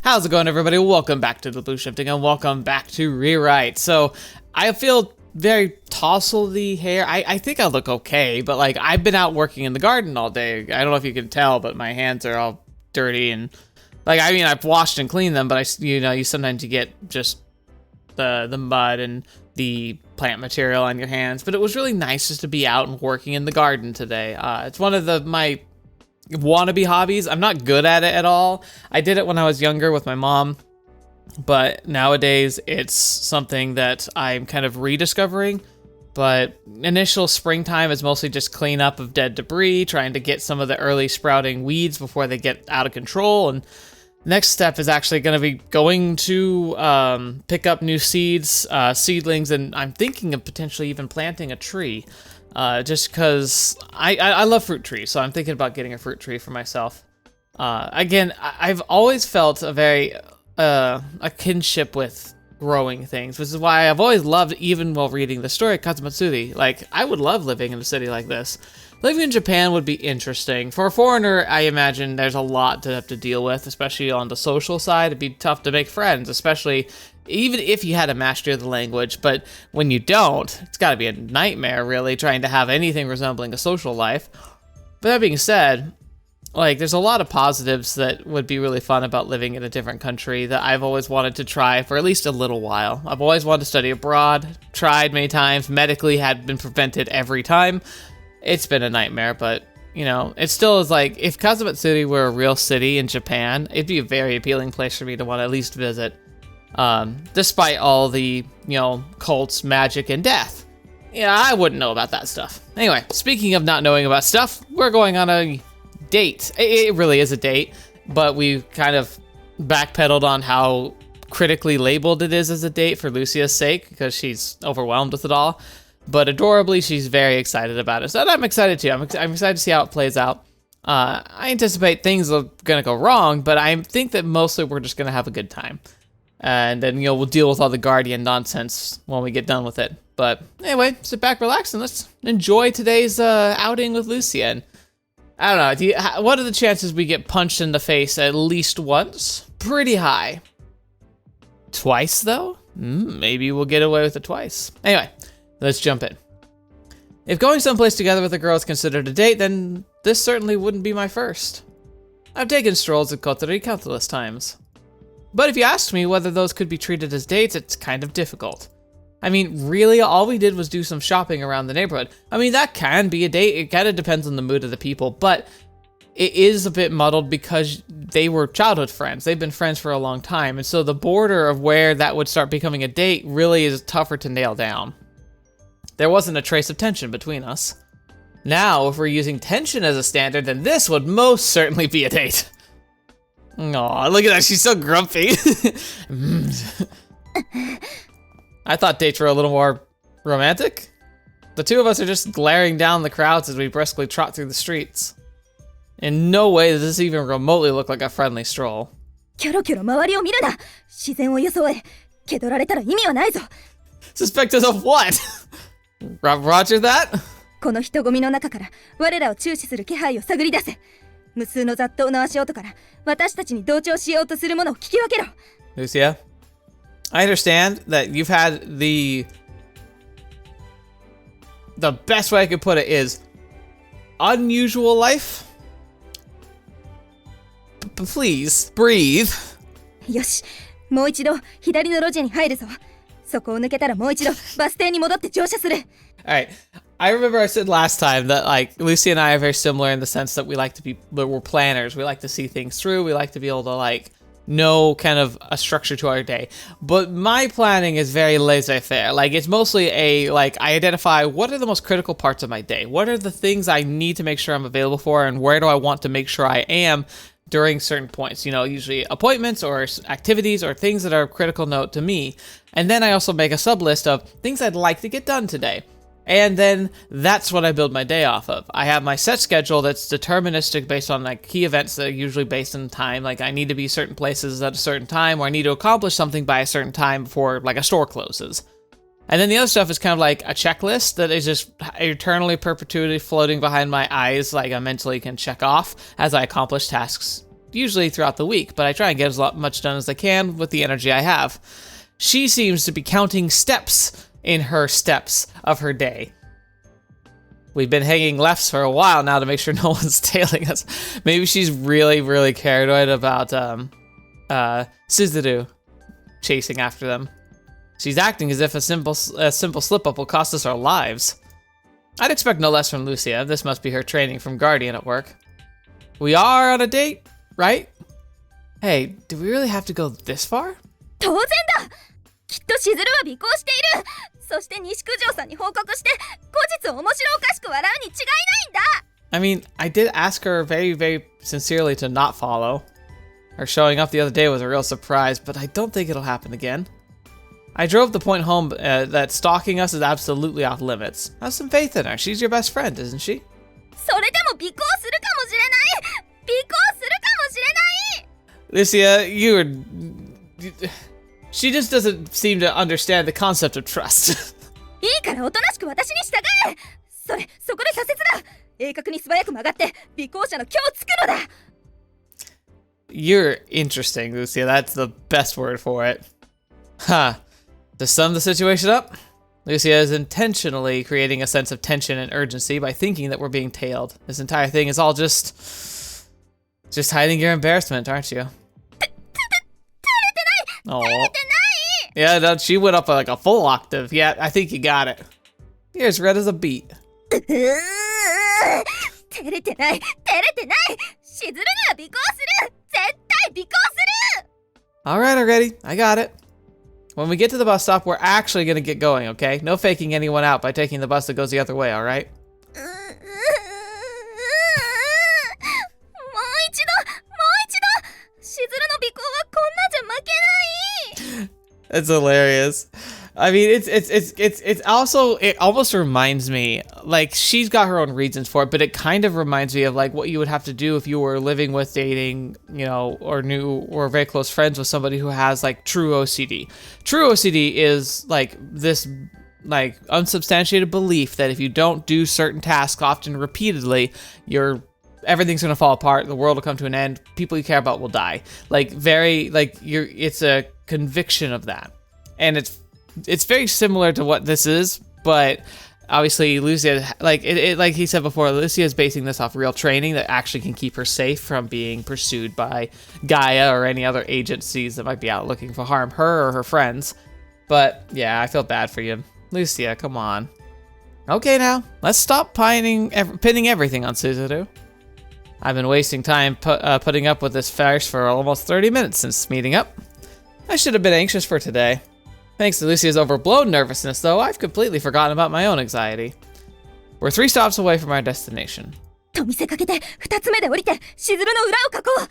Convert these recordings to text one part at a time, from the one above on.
How's it going, everybody? Welcome back to TheBlueShifting and welcome back to ReWrite. So, I feel very tousledy hair. I think I look okay, but like I've been out working in the garden all day. I don't know if you can tell, but my hands are all dirty and like, I mean, I've washed and cleaned them, but you sometimes you get just the mud and the plant material on your hands. But it was really nice just to be out and working in the garden today. It's one of my wannabe hobbies. I'm not good at it at all. I did it when I was younger with my mom, but nowadays it's something that I'm kind of rediscovering. But initial springtime is mostly just cleanup of dead debris, trying to get some of the early sprouting weeds before they get out of control. And next step is actually going to be going to pick up new seeds, seedlings, and I'm thinking of potentially even planting a tree. Just because I love fruit trees, so I'm thinking about getting a fruit tree for myself. Again, I've always felt a kinship with growing things, which is why I've always loved, even while reading the story, Kazamatsuri. Like, I would love living in a city like this. Living in Japan would be interesting. For a foreigner, I imagine there's a lot to have to deal with, especially on the social side. It'd be tough to make friends, especially even if you had a mastery of the language. But when you don't, it's got to be a nightmare, really, trying to have anything resembling a social life. But that being said, like, there's a lot of positives that would be really fun about living in a different country that I've always wanted to try for at least a little while. I've always wanted to study abroad, tried many times, medically had been prevented every time. It's been a nightmare, but, you know, it still is like, if Kazamatsuri were a real city in Japan, it'd be a very appealing place for me to want to at least visit. Despite all the, you know, cults, magic, and death. Yeah, I wouldn't know about that stuff. Anyway, speaking of not knowing about stuff, we're going on a date. It really is a date, but we kind of backpedaled on how critically labeled it is as a date for Lucia's sake, because she's overwhelmed with it all. But adorably, she's very excited about it. So I'm excited too. I'm excited to see how it plays out. I anticipate things are going to go wrong, but I think that mostly we're just going to have a good time. And then, you know, we'll deal with all the Guardian nonsense when we get done with it. But anyway, sit back, relax, and let's enjoy today's outing with Lucia. And I don't know, what are the chances we get punched in the face at least once? Pretty high. Twice, though? Maybe we'll get away with it twice. Anyway, let's jump in. If going someplace together with a girl is considered a date, then this certainly wouldn't be my first. I've taken strolls at Kotorou countless times. But if you asked me whether those could be treated as dates, it's kind of difficult. I mean, really, all we did was do some shopping around the neighborhood. I mean, that can be a date. It kind of depends on the mood of the people, but it is a bit muddled because they were childhood friends. They've been friends for a long time, and so the border of where that would start becoming a date really is tougher to nail down. There wasn't a trace of tension between us. Now, if we're using tension as a standard, then this would most certainly be a date. Aw, look at that, she's so grumpy. I thought dates were a little more romantic. The two of us are just glaring down the crowds as we briskly trot through the streets. In no way does this even remotely look like a friendly stroll. Suspect us of what? Roger that? Lucia, I understand that you've had the best way I could put it is unusual life. Please, breathe. Alright, I remember I said last time that, like, Lucy and I are very similar in the sense that we're planners. We like to see things through. We like to be able to, like, know kind of a structure to our day. But my planning is very laissez-faire. Like, it's mostly I identify what are the most critical parts of my day? What are the things I need to make sure I'm available for, and where do I want to make sure I am during certain points? You know, usually appointments or activities or things that are of critical note to me. And then I also make a sub-list of things I'd like to get done today. And then that's what I build my day off of. I have my set schedule that's deterministic based on like key events that are usually based in time. Like I need to be certain places at a certain time, or I need to accomplish something by a certain time before like a store closes. And then the other stuff is kind of like a checklist that is just eternally perpetually floating behind my eyes, like I mentally can check off as I accomplish tasks usually throughout the week, but I try and get as much done as I can with the energy I have. She seems to be counting steps in her steps of her day. We've been hanging lefts for a while now to make sure no one's tailing us. Maybe she's really, really paranoid about Suzaru chasing after them. She's acting as if a simple slip-up will cost us our lives. I'd expect no less from Lucia. This must be her training from Guardian at work. We are on a date, right? Hey, do we really have to go this far? 当然だ。きっとしずるは尾行している。そして西九条さんに報告して後日面白おかしく笑うに違いないんだ。I mean, I did ask her very, very sincerely to not follow. Her showing up the other day was a real surprise, but I don't think it'll happen again. I drove the point home that stalking us is absolutely off limits. Have some faith in her. She's your best friend, isn't she? それでも尾行するかもしれない。尾行するかもしれない。 Lucia, she just doesn't seem to understand the concept of trust. いいからおとなしく私に従え。そこで左折だ。鋭角に素早く曲がって尾行者の気をつくのだ。You're interesting, Lucia. That's the best word for it. Huh. To sum the situation up, Lucia is intentionally creating a sense of tension and urgency by thinking that we're being tailed. This entire thing is all just hiding your embarrassment, aren't you? Oh. Yeah, no, she went up like a full octave. Yeah, I think you got it. You're as red as a beet. 照れてない。しずるには尾行する。絶対尾行する。 Alright, already. I got it. When we get to the bus stop, we're actually gonna get going, okay? No faking anyone out by taking the bus that goes the other way, alright? もう一度。しずるの尾行はこんなじゃ負けない。 That's hilarious. I mean, it's also, it almost reminds me, like, she's got her own reasons for it, but it kind of reminds me of, like, what you would have to do if you were living with, dating, you know, or very close friends with somebody who has, like, true OCD. True OCD is, like, this, like, unsubstantiated belief that if you don't do certain tasks often repeatedly, everything's gonna fall apart, the world will come to an end, people you care about will die. Like, it's a conviction of that. And it's very similar to what this is, but obviously Lucia, like he said before, Lucia is basing this off real training that actually can keep her safe from being pursued by Gaia or any other agencies that might be out looking for harm her or her friends. But yeah, I feel bad for you. Lucia, come on. Okay now, let's stop pinning everything on Suzaru. I've been wasting time putting up with this farce for almost 30 minutes since meeting up. I should have been anxious for today. Thanks to Lucia's overblown nervousness, though, I've completely forgotten about my own anxiety. We're 3 stops away from our destination. と見せかけて2つ目で降りてしずるの裏を囲う。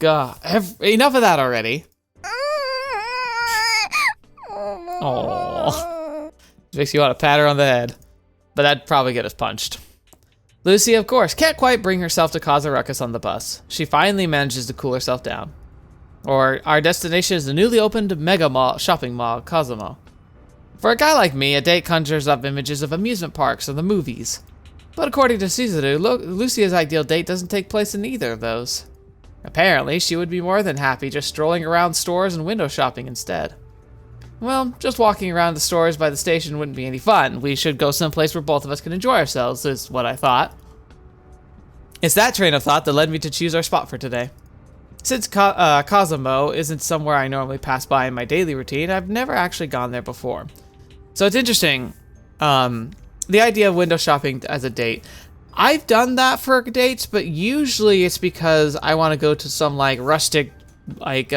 God, enough of that already. Oh, makes you want to pat her on the head, but that'd probably get us punched. Lucia, of course, can't quite bring herself to cause a ruckus on the bus. She finally manages to cool herself down. Our destination is the newly opened shopping mall, Kazamo. For a guy like me, a date conjures up images of amusement parks or the movies. But according to Suzaru, Lucia's ideal date doesn't take place in either of those. Apparently, she would be more than happy just strolling around stores and window shopping instead. Well, just walking around the stores by the station wouldn't be any fun. We should go someplace where both of us can enjoy ourselves, is what I thought. It's that train of thought that led me to choose our spot for today. Since Kazamo isn't somewhere I normally pass by in my daily routine, I've never actually gone there before. So it's interesting, the idea of window shopping as a date. I've done that for dates, but usually it's because I want to go to some like rustic, like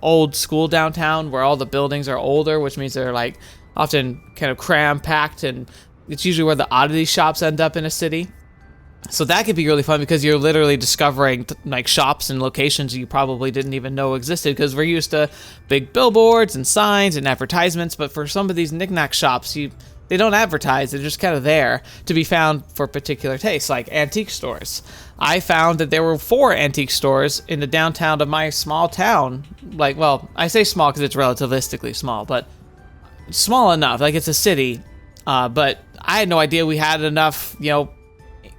old school downtown where all the buildings are older, which means they're like often kind of cram-packed, and it's usually where the oddity shops end up in a city. So that could be really fun because you're literally discovering like shops and locations you probably didn't even know existed, because we're used to big billboards and signs and advertisements, but for some of these knick-knack shops, they don't advertise, they're just kind of there to be found for particular tastes, like antique stores. I found that there were 4 antique stores in the downtown of my small town. Like, well, I say small because it's relativistically small, but small enough, like it's a city, but I had no idea we had enough, you know,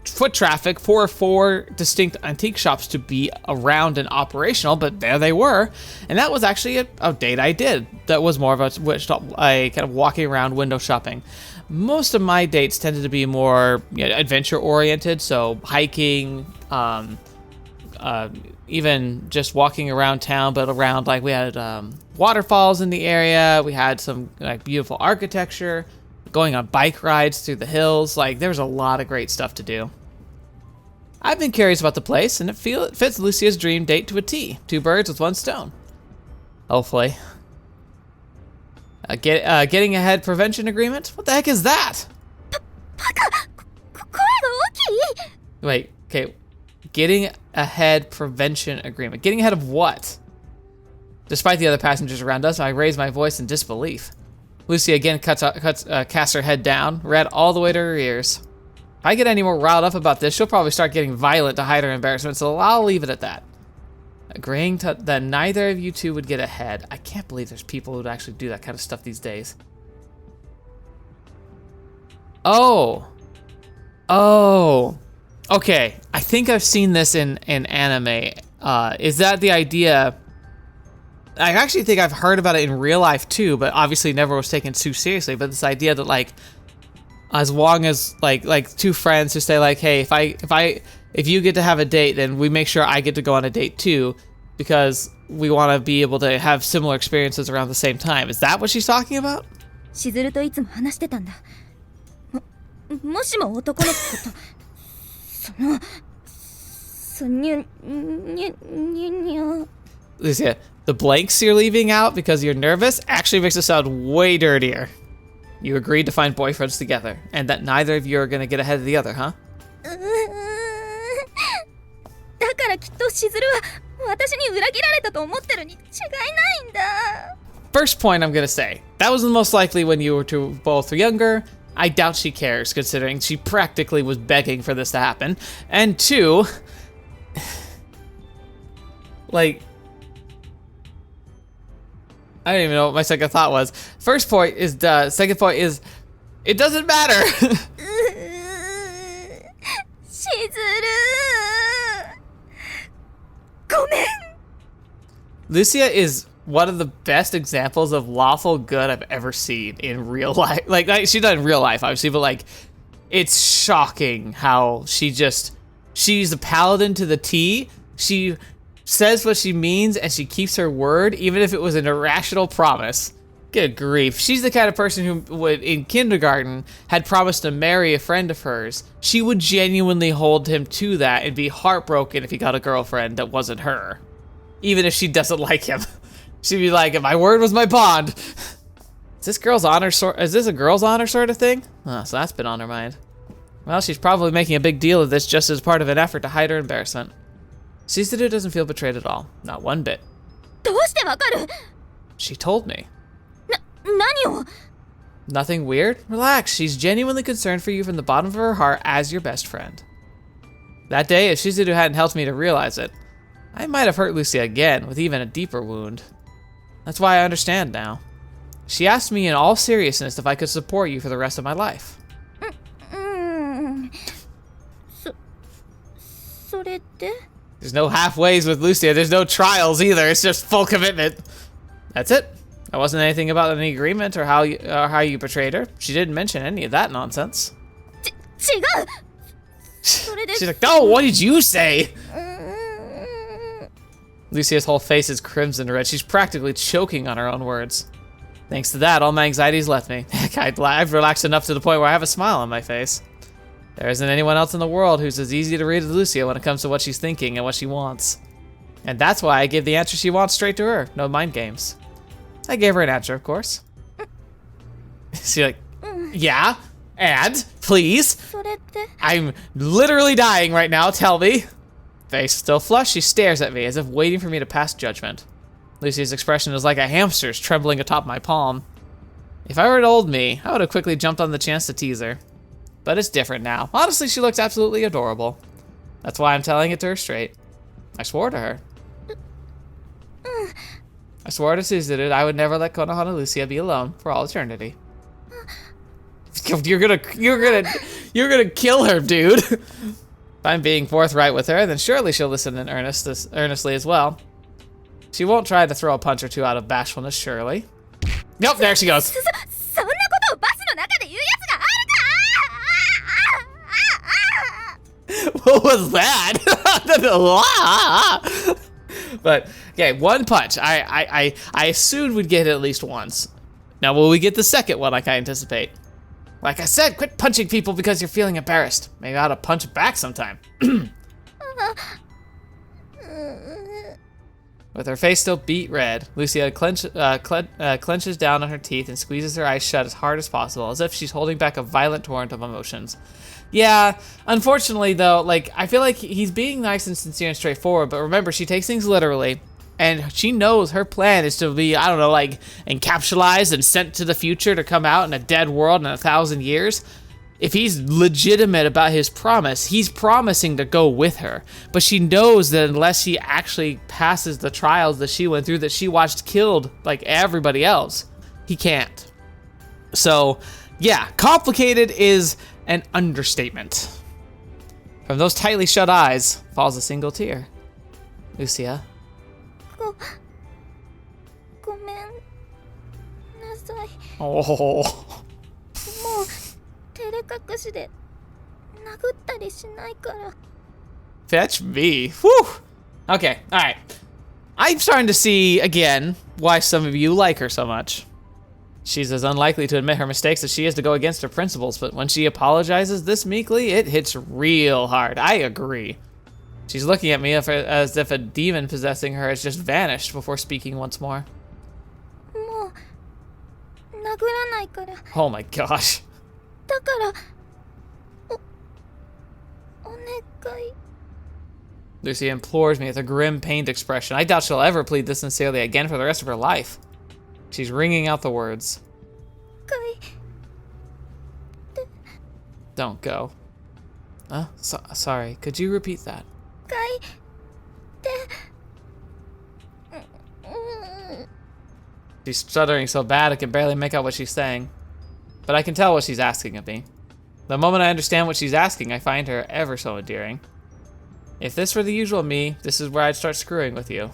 foot traffic for 4 distinct antique shops to be around and operational, but there they were. And that was actually a date I did. That was more of a kind of walking around window shopping. Most of my dates tended to be more adventure oriented, so hiking, even just walking around town, but around, like, we had waterfalls in the area, we had some like beautiful architecture, going on bike rides through the hills. Like, there was a lot of great stuff to do. I've been curious about the place, and it fits Lucia's dream date to a T. 2 birds with 1 stone. Hopefully. Getting ahead prevention agreement? What the heck is that? Wait, okay. Getting ahead prevention agreement. Getting ahead of what? Despite the other passengers around us, I raise my voice in disbelief. Lucia again casts her head down, red all the way to her ears. If I get any more riled up about this, she'll probably start getting violent to hide her embarrassment, so I'll leave it at that. Agreeing that neither of you two would get ahead. I can't believe there's people who would actually do that kind of stuff these days. Oh. Okay, I think I've seen this in anime. Is that the idea? I actually think I've heard about it in real life too, but obviously never was taken too seriously. But this idea that, like, as long as like 2 friends who say, like, hey, if you get to have a date, then we make sure I get to go on a date too, because we want to be able to have similar experiences around the same time. Is that what she's talking about? しずるといつも話してたんだ。もしも男の子とLucia, the blanks you're leaving out because you're nervous actually makes it sound way dirtier. You agreed to find boyfriends together, and that neither of you are gonna get ahead of the other, huh? だからきっとしずるは私に裏切られたと思ってるに違いないんだ。First point I'm gonna say, that was the most likely when you were both younger. I doubt she cares, considering she practically was begging for this to happen. And 2, like, I don't even know what my second thought was. First point is, second point is, it doesn't matter. しずるごめん。Lucia is one of the best examples of lawful good I've ever seen in real life. Like, she's not in real life, obviously, but, like, it's shocking how she's a paladin to the T. She says what she means, and she keeps her word, even if it was an irrational promise. Good grief. She's the kind of person who would, in kindergarten, had promised to marry a friend of hers. She would genuinely hold him to that and be heartbroken if he got a girlfriend that wasn't her. Even if she doesn't like him. She'd be like, my word was my bond. Is this a girl's honor sort of thing? Oh, so that's been on her mind. Well, she's probably making a big deal of this just as part of an effort to hide her embarrassment. Shizuru doesn't feel betrayed at all. Not one bit. どうしてわかる？ She told me. 何を？ Nothing weird? Relax. She's genuinely concerned for you from the bottom of her heart as your best friend. That day, if Shizuru hadn't helped me to realize it, I might have hurt Lucia again with even a deeper wound. That's why I understand now. She asked me in all seriousness if I could support you for the rest of my life. それって？ There's no halfways with Lucia. There's no trials either. It's just full commitment. That's it. There wasn't anything about any agreement or how you betrayed her. She didn't mention any of that nonsense. 違う。それで。 She's like, no, what did you say? Lucia's whole face is crimson red. She's practically choking on her own words. Thanks to that, all my anxieties left me. Heck, I've relaxed enough to the point where I have a smile on my face. There isn't anyone else in the world who's as easy to read as Lucia when it comes to what she's thinking and what she wants. And that's why I give the answer she wants straight to her. No mind games. I gave her an answer, of course. She's like, yeah, and, please? それって。 I'm literally dying right now, tell me. Face still flushed, she stares at me as if waiting for me to pass judgment. Lucia's expression is like a hamster's trembling atop my palm. If I were old me, I would have quickly jumped on the chance to tease her. But it's different now. Honestly, she looks absolutely adorable. That's why I'm telling it to her straight. I swore to her. I swore to Shizuru I would never let Konohana Lucia be alone for all eternity. You're gonna You're gonna kill her, dude. If I'm being forthright with her, then surely she'll listen in earnestly as well. She won't try to throw a punch or two out of bashfulness, surely. Nope, there she goes. そんなことをバスの中で言うやつがあるか What was that? But okay, one punch. I assumed we'd get it at least once. Now, will we get the second one like I anticipate? Like I said, quit punching people because you're feeling embarrassed. Maybe I ought to punch back sometime. With her face still beet red, Lucia clenches down on her teeth and squeezes her eyes shut as hard as possible, as if she's holding back a violent torrent of emotions. Yeah, unfortunately though, like, I feel like he's being nice and sincere and straightforward, but remember, she takes things literally, and she knows her plan is to be, I don't know, like, encapsulated and sent to the future to come out in a dead world in 1,000 years. If he's legitimate about his promise, he's promising to go with her. But she knows that unless she actually passes the trials that she went through, that she watched killed like everybody else, he can't. So, yeah, complicated is an understatement. From those tightly shut eyes falls a single tear. Lucia. ごめんなさい Oh. もう照れ隠しで殴ったりしないから Fetch me. Whew. Okay, alright. I'm starting to see, again, why some of you like her so much. She's as unlikely to admit her mistakes as she is to go against her principles, but when she apologizes this meekly, it hits real hard. I agree. She's looking at me as if a demon possessing her has just vanished before speaking once more. もう殴らないから Oh my gosh. だからお願い Lucia implores me with a grim, pained expression. I doubt she'll ever plead this sincerely again for the rest of her life. She's wringing out the words. かい Don't go. Sorry, could you repeat that? かいて She's stuttering so bad I can barely make out what she's saying. But I can tell what she's asking of me. The moment I understand what she's asking, I find her ever so endearing. If this were the usual me, this is where I'd start screwing with you.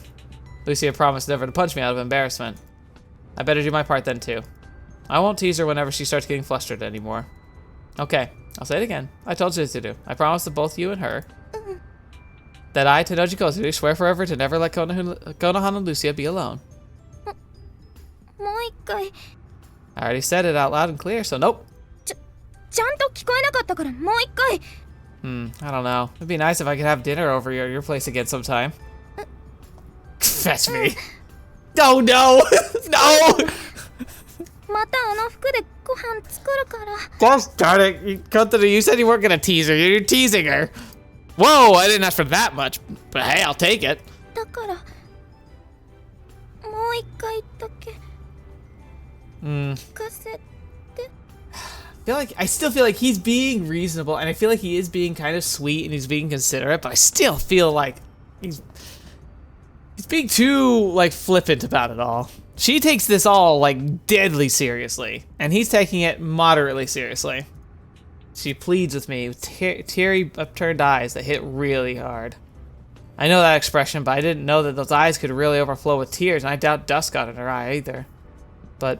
Lucia promised never to punch me out of embarrassment. I better do my part then too. I won't tease her whenever she starts getting flustered anymore. Okay, I'll say it again. I told you to do. I promise to both you and her that I, Tennouji Kotarou, swear forever to never let Konohana and Lucia be alone. もう一回 I already said it out loud and clear, so nope. ちゃんと聞こえなかったからもう一回 I don't know. It'd be nice if I could have dinner over your place again sometime. Fetch me. Oh no! No! またあの服でご飯作るから Gosh darn it. Kotorou, you said you weren't gonna tease her. You're teasing her. Whoa, I didn't ask for that much. But hey, I'll take it. だからもう一回だけ聞かせて I still feel like he's being reasonable, and I feel like he is being kind of sweet and he's being considerate, but I still feel like he's being too like flippant about it all. She takes this all like deadly seriously, and he's taking it moderately seriously. She pleads with me with teary upturned eyes that hit really hard. I know that expression, but I didn't know that those eyes could really overflow with tears, and I doubt dust got in her eye either. But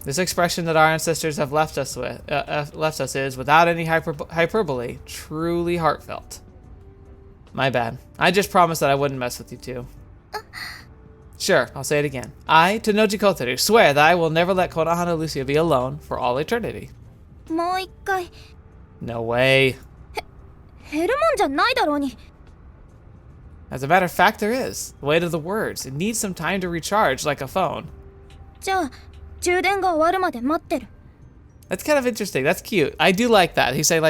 this expression that our ancestors have left us is, without any hyperbole, truly heartfelt. My bad. I just promised that I wouldn't mess with you too. Sure, I'll say it again. I, Tennouji Kotarou, swear that I will never let Konohana and Lucia be alone for all eternity. もう一回 No way. 減るもんじゃないだろうに As a matter of fact, there is. The weight of the words. It needs some time to recharge like a phone. じゃあ充電が終わるまで待ってる That's kind of interesting. That's cute. I do like that. He's saying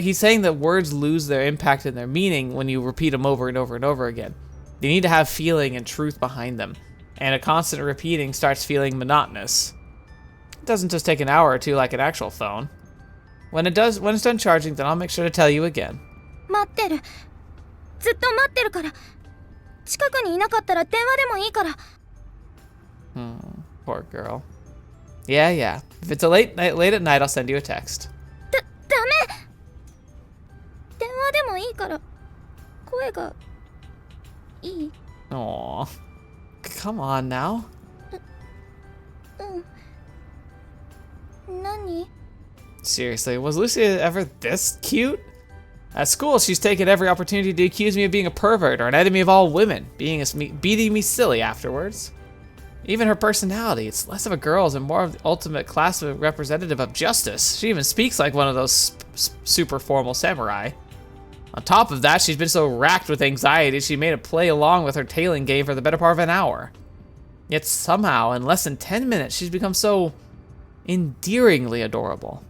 he's saying that words lose their impact and their meaning when you repeat them over and over and over again. They need to have feeling and truth behind them. And a constant repeating starts feeling monotonous. It doesn't just take an hour or two like an actual phone. When it's done charging, then I'll make sure to tell you again. 待ってるずっと待ってるから近くにいなかったら電話でもいいから Poor girl. Yeah. If it's late at night, I'll send you a text. ダメいいから声がいい。 Aw. Come on now. 何？ Seriously, was Lucia ever this cute? At school, she's taken every opportunity to accuse me of being a pervert or an enemy of all women, beating me silly afterwards. Even her personality, it's less of a girl's and more of the ultimate class representative of justice. She even speaks like one of those super formal samurai. On top of that, she's been so racked with anxiety, she made a play along with her tailing game for the better part of an hour. Yet somehow, in less than 10 minutes, she's become so endearingly adorable.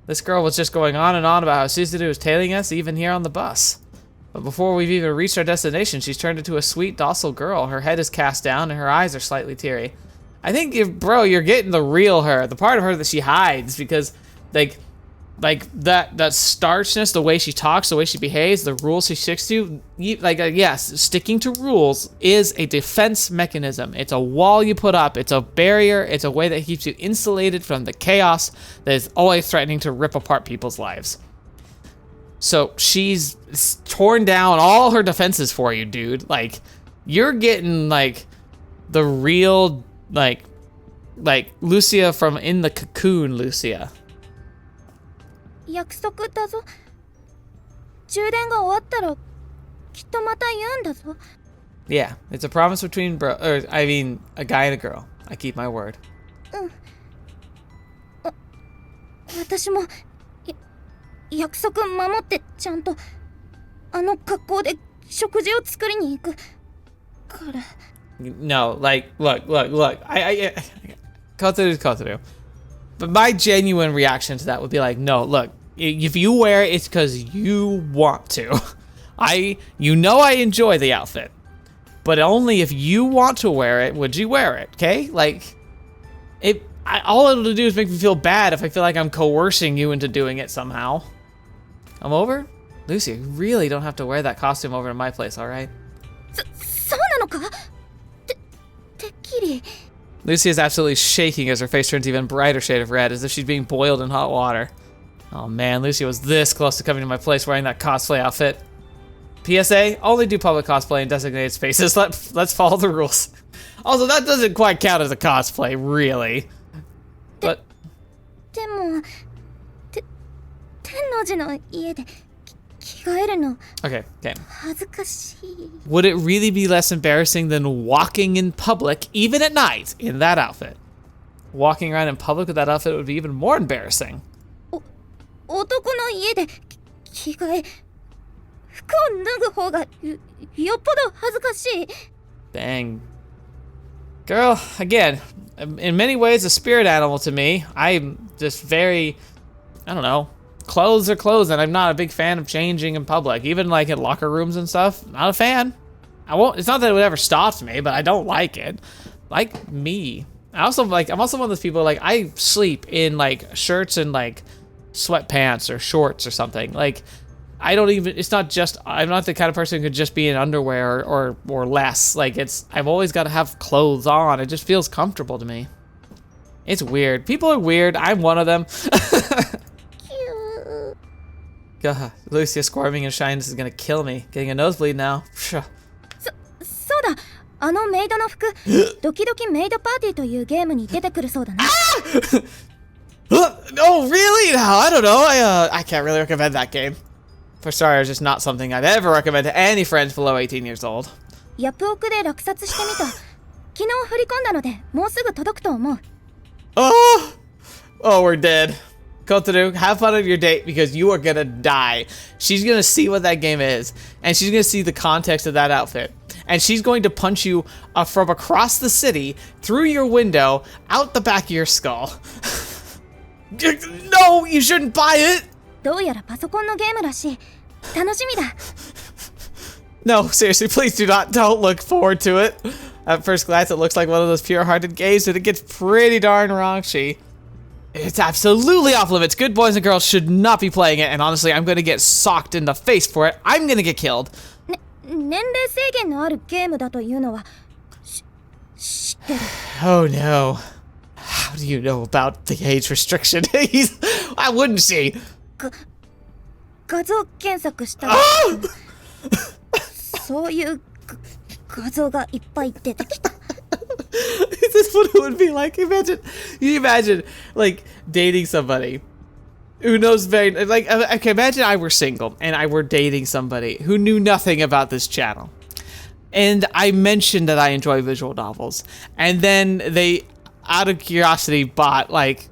This girl was just going on and on about how Suzudu was tailing us, even here on the bus. But before we've even reached our destination, she's turned into a sweet, docile girl. Her head is cast down, and her eyes are slightly teary. I think, bro, you're getting the real her, the part of her that she hides, because, like that starchness, the way she talks, the way she behaves, the rules she sticks to, yes, sticking to rules is a defense mechanism. It's a wall you put up. It's a barrier. It's a way that keeps you insulated from the chaos that is always threatening to rip apart people's lives. So she's torn down all her defenses for you, dude. Like, you're getting, like, the real, like Lucia from In the Cocoon Lucia. 約束だぞ。充電が終わったらきっとまた言うんだぞ。 Yeah, it's a promise between a guy and a girl. I keep my word. 私も約束守ってちゃんとあの格好で食事を作りに行くから。 No, like, look. Kotorou. But my genuine reaction to that would be like, no, look, if you wear it, it's because you want to. I enjoy the outfit, but only if you want to wear it would you wear it, okay? Like, all it'll do is make me feel bad if I feel like I'm coercing you into doing it somehow. Come over? Lucia, you really don't have to wear that costume over to my place, alright? そうなのか？てっきり。 Lucia is absolutely shaking as her face turns even brighter shade of red, as if she's being boiled in hot water. Oh man, Lucia was this close to coming to my place wearing that cosplay outfit. PSA, only do public cosplay in designated spaces. Let's follow the rules. Also, that doesn't quite count as a cosplay, really. But... でも、天王寺の家で着替えるの Okay. 恥ずかしい。 Would it really be less embarrassing than walking in public, even at night, in that outfit? Walking around in public with that outfit would be even more embarrassing. 男の家で着替え、服を脱ぐ方がよっぽど恥ずかしい。 Dang. Girl, again, in many ways a spirit animal to me. I'm just very, I don't know. Clothes are clothes, and I'm not a big fan of changing in public. Even like in locker rooms and stuff, not a fan. It's not that it would ever stop me, but I don't like it. Like me. I'm also one of those people, like, I sleep in like shirts and like sweatpants or shorts or something. Like, I'm not the kind of person who could just be in underwear or less. Like, I've always got to have clothes on. It just feels comfortable to me. It's weird. People are weird. I'm one of them. God, Lucia squirming in shyness is gonna kill me. Getting a nosebleed now. そうだ、あのメイドの服、ドキドキメイドパーティーというゲームに出てくるそうだな。Oh, really? No, I don't know. I can't really recommend that game. For starters, it's not something I'd ever recommend to any friends below 18 years old. ヤプオクで落札してみた。昨日振り込んだので、もうすぐ届くと思う。Oh, we're dead. Kotorou, have fun on your date because you are gonna die. She's gonna see what that game is, and she's gonna see the context of that outfit. And she's going to punch you from across the city, through your window, out the back of your skull. No, you shouldn't buy it! どうやらパソコンのゲームらしい。楽しみだ。No, seriously, please don't look forward to it. At first glance, it looks like one of those pure-hearted games, but it gets pretty darn raunchy. It's absolutely off limits. Good boys and girls should not be playing it, and honestly, I'm gonna get socked in the face for it. I'm gonna get killed. 年齢制限のあるゲームだというのは知ってる。Oh no. How do you know about the age restriction? Why wouldn't she? 画像検索したらそういう画像がいっぱい出てきた。Is this what it would be like? You imagine like dating somebody who knows very like okay, imagine I were single and I were dating somebody who knew nothing about this channel. And I mentioned that I enjoy visual novels, and then they out of curiosity bought like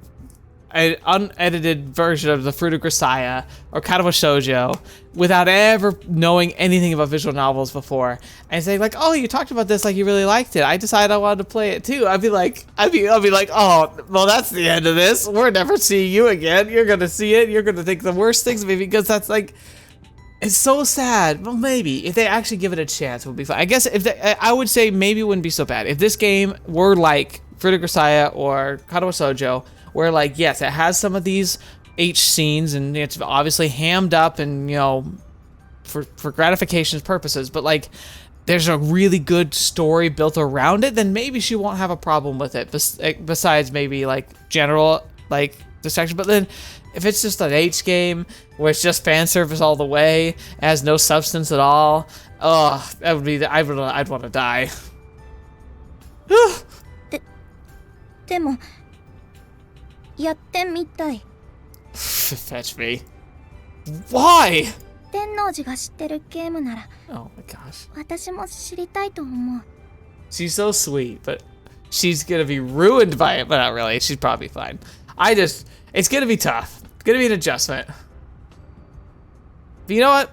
an unedited version of the Fruit of Grisaya or Kotorou Shoujo without ever knowing anything about visual novels before, and say like, "Oh, you talked about this, like you really liked it. I decided I wanted to play it too." I'll be like, "Oh, well, that's the end of this. We're never seeing you again. You're gonna see it. You're gonna think the worst things of me because that's like." It's so sad. Well, maybe if they actually give it a chance, it would be fun. I guess I would say maybe it wouldn't be so bad if this game were like Fruit of Grisaya or Kotorou Shoujo, where like yes, it has some of these H scenes and it's obviously hammed up and for gratification purposes, but like there's a really good story built around it, then maybe she won't have a problem with it. Besides maybe like general like distraction, but then if it's just an H game where it's just fan service all the way, it has no substance at all, oh, that would be I'd want to die. でもやってみたい。Fetch me. Why? 天王寺が知ってるゲームなら Oh my gosh. 私も知りたいと思う。 She's so sweet, but she's gonna be ruined by it, but not really. She's probably fine. It's gonna be tough. It's gonna be an adjustment. But you know what?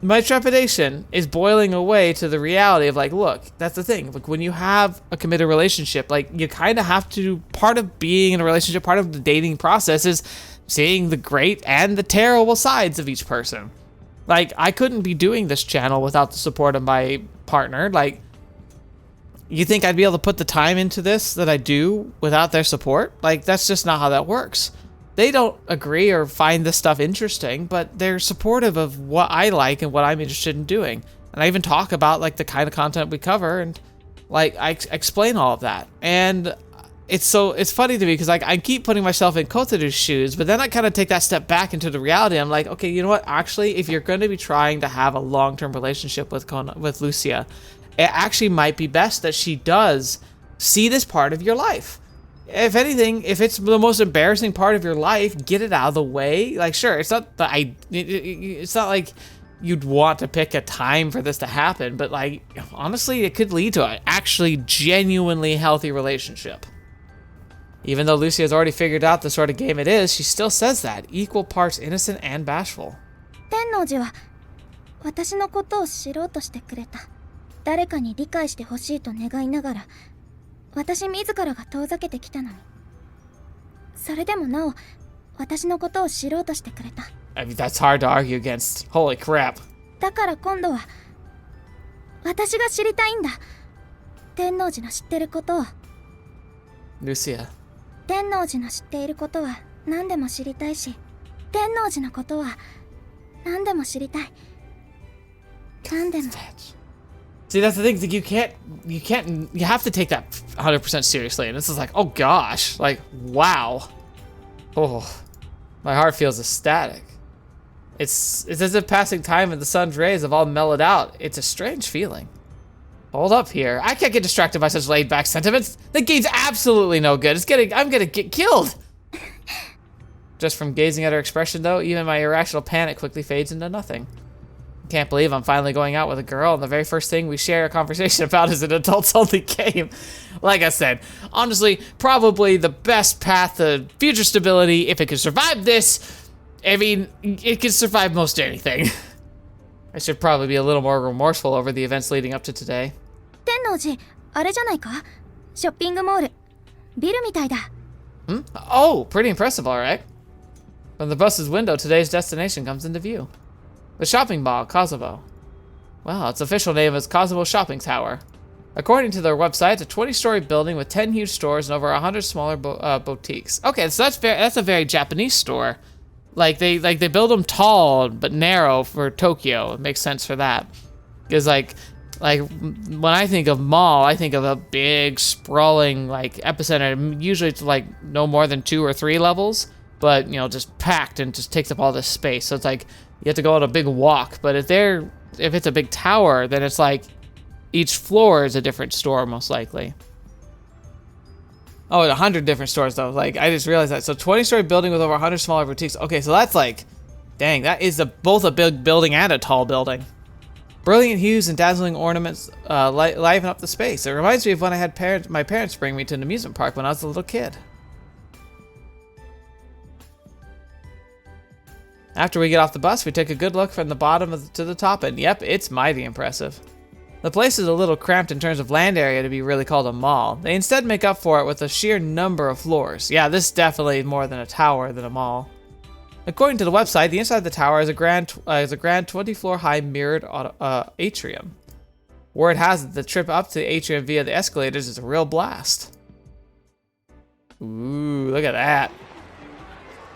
My trepidation is boiling away to the reality of like, look, that's the thing. Like when you have a committed relationship, like you kind of have to, part of being in a relationship, part of the dating process is seeing the great and the terrible sides of each person. Like I couldn't be doing this channel without the support of my partner. Like, you think I'd be able to put the time into this that I do without their support? Like, that's just not how that works. They don't agree or find this stuff interesting, but they're supportive of what I like and what I'm interested in doing. And I even talk about like the kind of content we cover, and like I explain all of that. And it's funny to me because like I keep putting myself in Kotorou's shoes, but then I kind of take that step back into the reality. I'm like, okay, you know what? Actually, if you're going to be trying to have a long-term relationship with Lucia, it actually might be best that she does see this part of your life. If anything, if it's the most embarrassing part of your life, get it out of the way. Like, sure, it's not like you'd want to pick a time for this to happen, but like, honestly, it could lead to an actually genuinely healthy relationship. Even though Lucia has already figured out the sort of game it is, she still says that, equal parts innocent and bashful. 天王寺は私のことを知ろうとしてくれた。誰かに理解してほしいと願いながら私自らが遠ざけてきたのに、それでもなお私のことを知ろうとしてくれた。 I mean, that's hard to argue against. Holy crap. だから今度は私が知りたいんだ。天王寺の知ってることを。 Lucia. 天王寺の知っていることは何でも知りたいし、天王寺のことは何でも知りたい。何でも。 See, that's the thing. Like, you have to take that 100% seriously. And this is like, oh gosh, like, wow. Oh, my heart feels ecstatic. It's as if passing time and the sun's rays have all mellowed out. It's a strange feeling. Hold up here. I can't get distracted by such laid-back sentiments. The game's absolutely no good. I'm gonna get killed. Just from gazing at her expression, though, even my irrational panic quickly fades into nothing. Can't believe I'm finally going out with a girl, and the very first thing we share a conversation about is an adults-only game. Like I said, honestly, probably the best path to future stability. If it can survive this, I mean, it can survive most anything. I should probably be a little more remorseful over the events leading up to today. 天王寺、あれじゃないか？ショッピングモール。ビルみたいだ。Oh, pretty impressive, alright. From the bus's window, today's destination comes into view. The shopping mall, Kosovo. Well, its official name is Kosovo Shopping Tower. According to their website, it's a 20-story building with 10 huge stores and over 100 smaller boutiques. Okay, so that's a very Japanese store. Like they build them tall but narrow for Tokyo. It makes sense for that. Because like when I think of mall, I think of a big sprawling like epicenter. Usually it's like no more than 2 or 3 levels, but you know, just packed and just takes up all this space. So it's like You have to go on a big walk, but if it's a big tower, then it's like each floor is a different store, most likely. Oh, 100 different stores, though. Like, I just realized that. So, 20-story building with over 100 smaller boutiques. Okay, so that's like, dang, that is both a big building and a tall building. Brilliant hues and dazzling ornaments liven up the space. It reminds me of when I had my parents bring me to an amusement park when I was a little kid. After we get off the bus, we take a good look from the bottom to the top, and yep, it's mighty impressive. The place is a little cramped in terms of land area to be really called a mall. They instead make up for it with a sheer number of floors. Yeah, this is definitely more than a tower than a mall. According to the website, the inside of the tower is a grand 20-floor high mirrored atrium. Word has it the trip up to the atrium via the escalators is a real blast. Ooh, look at that.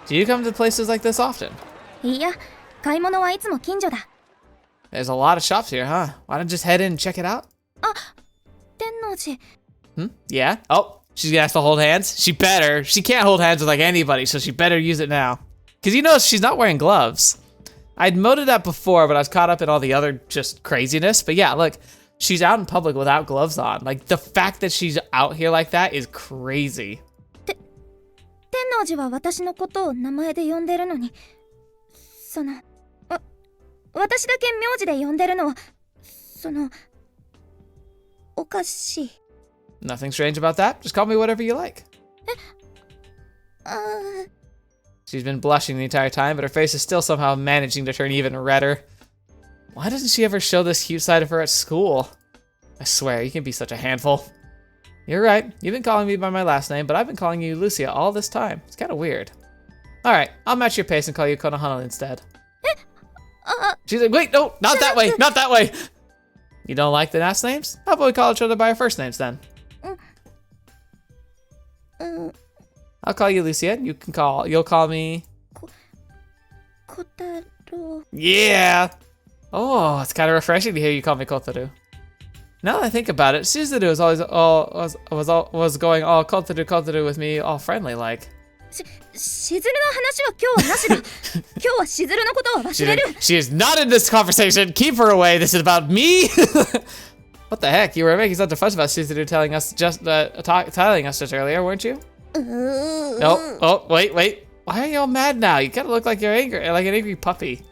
Do you come to places like this often? いや、買い物はいつも近所だ。 There's a lot of shops here, huh? Why don't you just head in and check it out? あ、天王寺。 Yeah? Oh, she's gonna have to hold hands? She better. She can't hold hands with like anybody, so she better use it now. Because you know she's not wearing gloves. I'd noted that before, but I was caught up in all the other just craziness. But yeah, look, she's out in public without gloves on. Like, the fact that she's out here like that is crazy. 天王寺は私のことを名前で呼んでるのに、私だけ名字で呼んでるのは、おかしい。 Nothing strange about that. Just call me whatever you like. She's been blushing the entire time, but her face is still somehow managing to turn even redder. Why doesn't she ever show this cute side of her at school? I swear, you can be such a handful. You're right. You've been calling me by my last name, but I've been calling you Lucia all this time. It's kind of weird. All right, I'll match your pace and call you Konohana instead. She's like, wait, no, not that way, not that way. You don't like the last names? How about we call each other by our first names then? I'll call you Lucia. You'll call me... Kotarou. Yeah. Oh, it's kind of refreshing to hear you call me Kotorou. Now that I think about it, Shizuru was going all Kotorou with me, all friendly like. しずるの話は今日はなしだ。今日はしずるのことを忘れる。 She is not in this conversation. Keep her away. This is about me. What the heck? You were making such a fuss about Shizuru telling us just earlier, weren't you? No. Oh, wait. Why are you all mad now? You kind of look like you're angry, like an angry puppy.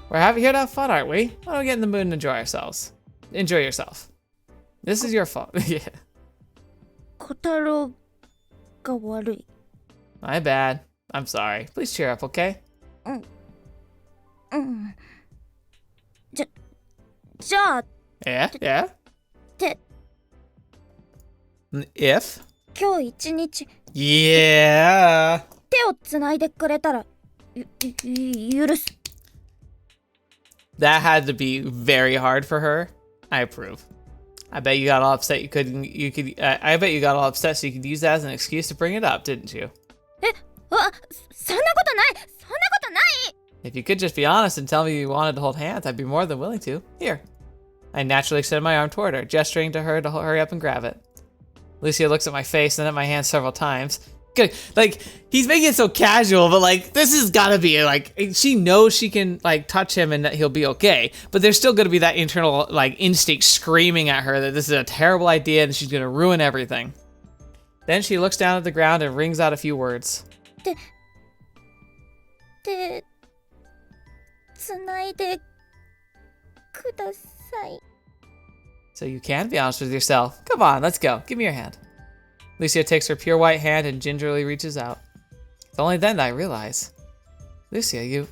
We're here to have fun, aren't we? Why don't we get in the mood and enjoy ourselves? Enjoy yourself. This is your fault. Yeah. 小太郎が悪い。 My bad. I'm sorry. Please cheer up, okay? じゃあ Yeah? て If? 今日一日 Yeah! 手をつないでくれたら許す。 That had to be very hard for her. I approve. I bet you got all upset I bet you got all upset so you could use that as an excuse to bring it up, didn't you? そんなことない。そんなことない。 If you could just be honest and tell me you wanted to hold hands, I'd be more than willing to. Here. I naturally extend my arm toward her, gesturing to her to hurry up and grab it. Lucia looks at my face and at my hand several times. Good. Like, he's making it so casual, but like, this has gotta be like, she knows she can like touch him and that he'll be okay, but there's still gonna be that internal like instinct screaming at her that this is a terrible idea and she's gonna ruin everything. Then she looks down at the ground and rings out a few words. 手つないでください。 So you can be honest with yourself. Come on, let's go. Give me your hand. Lucia takes her pure white hand and gingerly reaches out. It's only then that I realize. Lucia, you...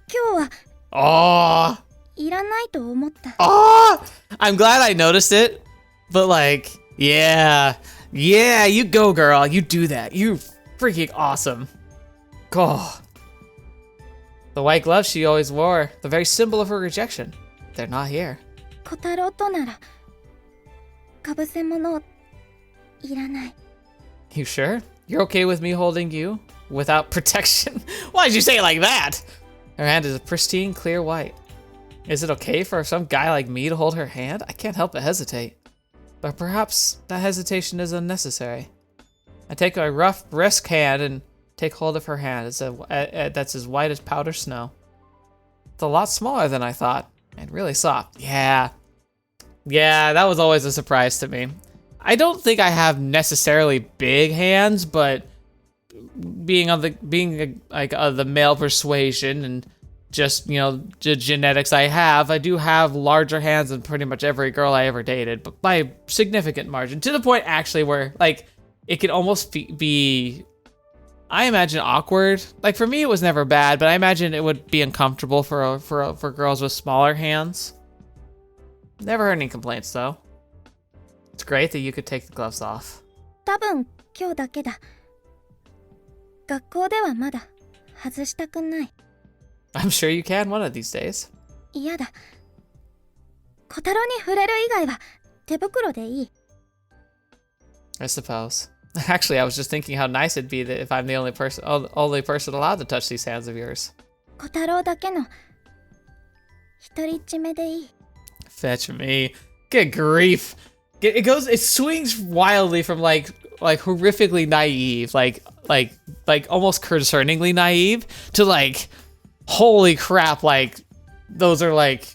今日Oh!はいらないと思った。 Oh! I'm glad I noticed it, but like, yeah, you go, girl. You do that. You're freaking awesome. Oh. The white gloves she always wore, the very symbol of her rejection. They're not here. 小太郎とならかぶせ物いらない。 You sure? You're okay with me holding you without protection? Why'd you say it like that? Her hand is a pristine, clear white. Is it okay for some guy like me to hold her hand? I can't help but hesitate. But perhaps that hesitation is unnecessary. I take my rough, brisk hand and Take hold of her hand. That's as white as powder snow. It's a lot smaller than I thought. And really soft. Yeah. Yeah, that was always a surprise to me. I don't think I have necessarily big hands, but being the male persuasion and just, you know, the genetics I have, I do have larger hands than pretty much every girl I ever dated, but by a significant margin. To the point actually where like it could almost be, I imagine, awkward. Like for me, it was never bad, but I imagine it would be uncomfortable for girls with smaller hands. Never heard any complaints though. It's great that you could take the gloves off. 多分今日だけだ。学校ではまだ外したくない。I'm sure you can one of these days. 嫌だ。小太郎に触れる以外は手袋でいい。I suppose. Actually, I was just thinking how nice it'd be that if I'm the only person allowed to touch these hands of yours. 小太郎だけの一人っち目でいい。Fetch me. Good grief. It swings wildly from like horrifically naive, like almost concerningly naive to like, holy crap, like those are like,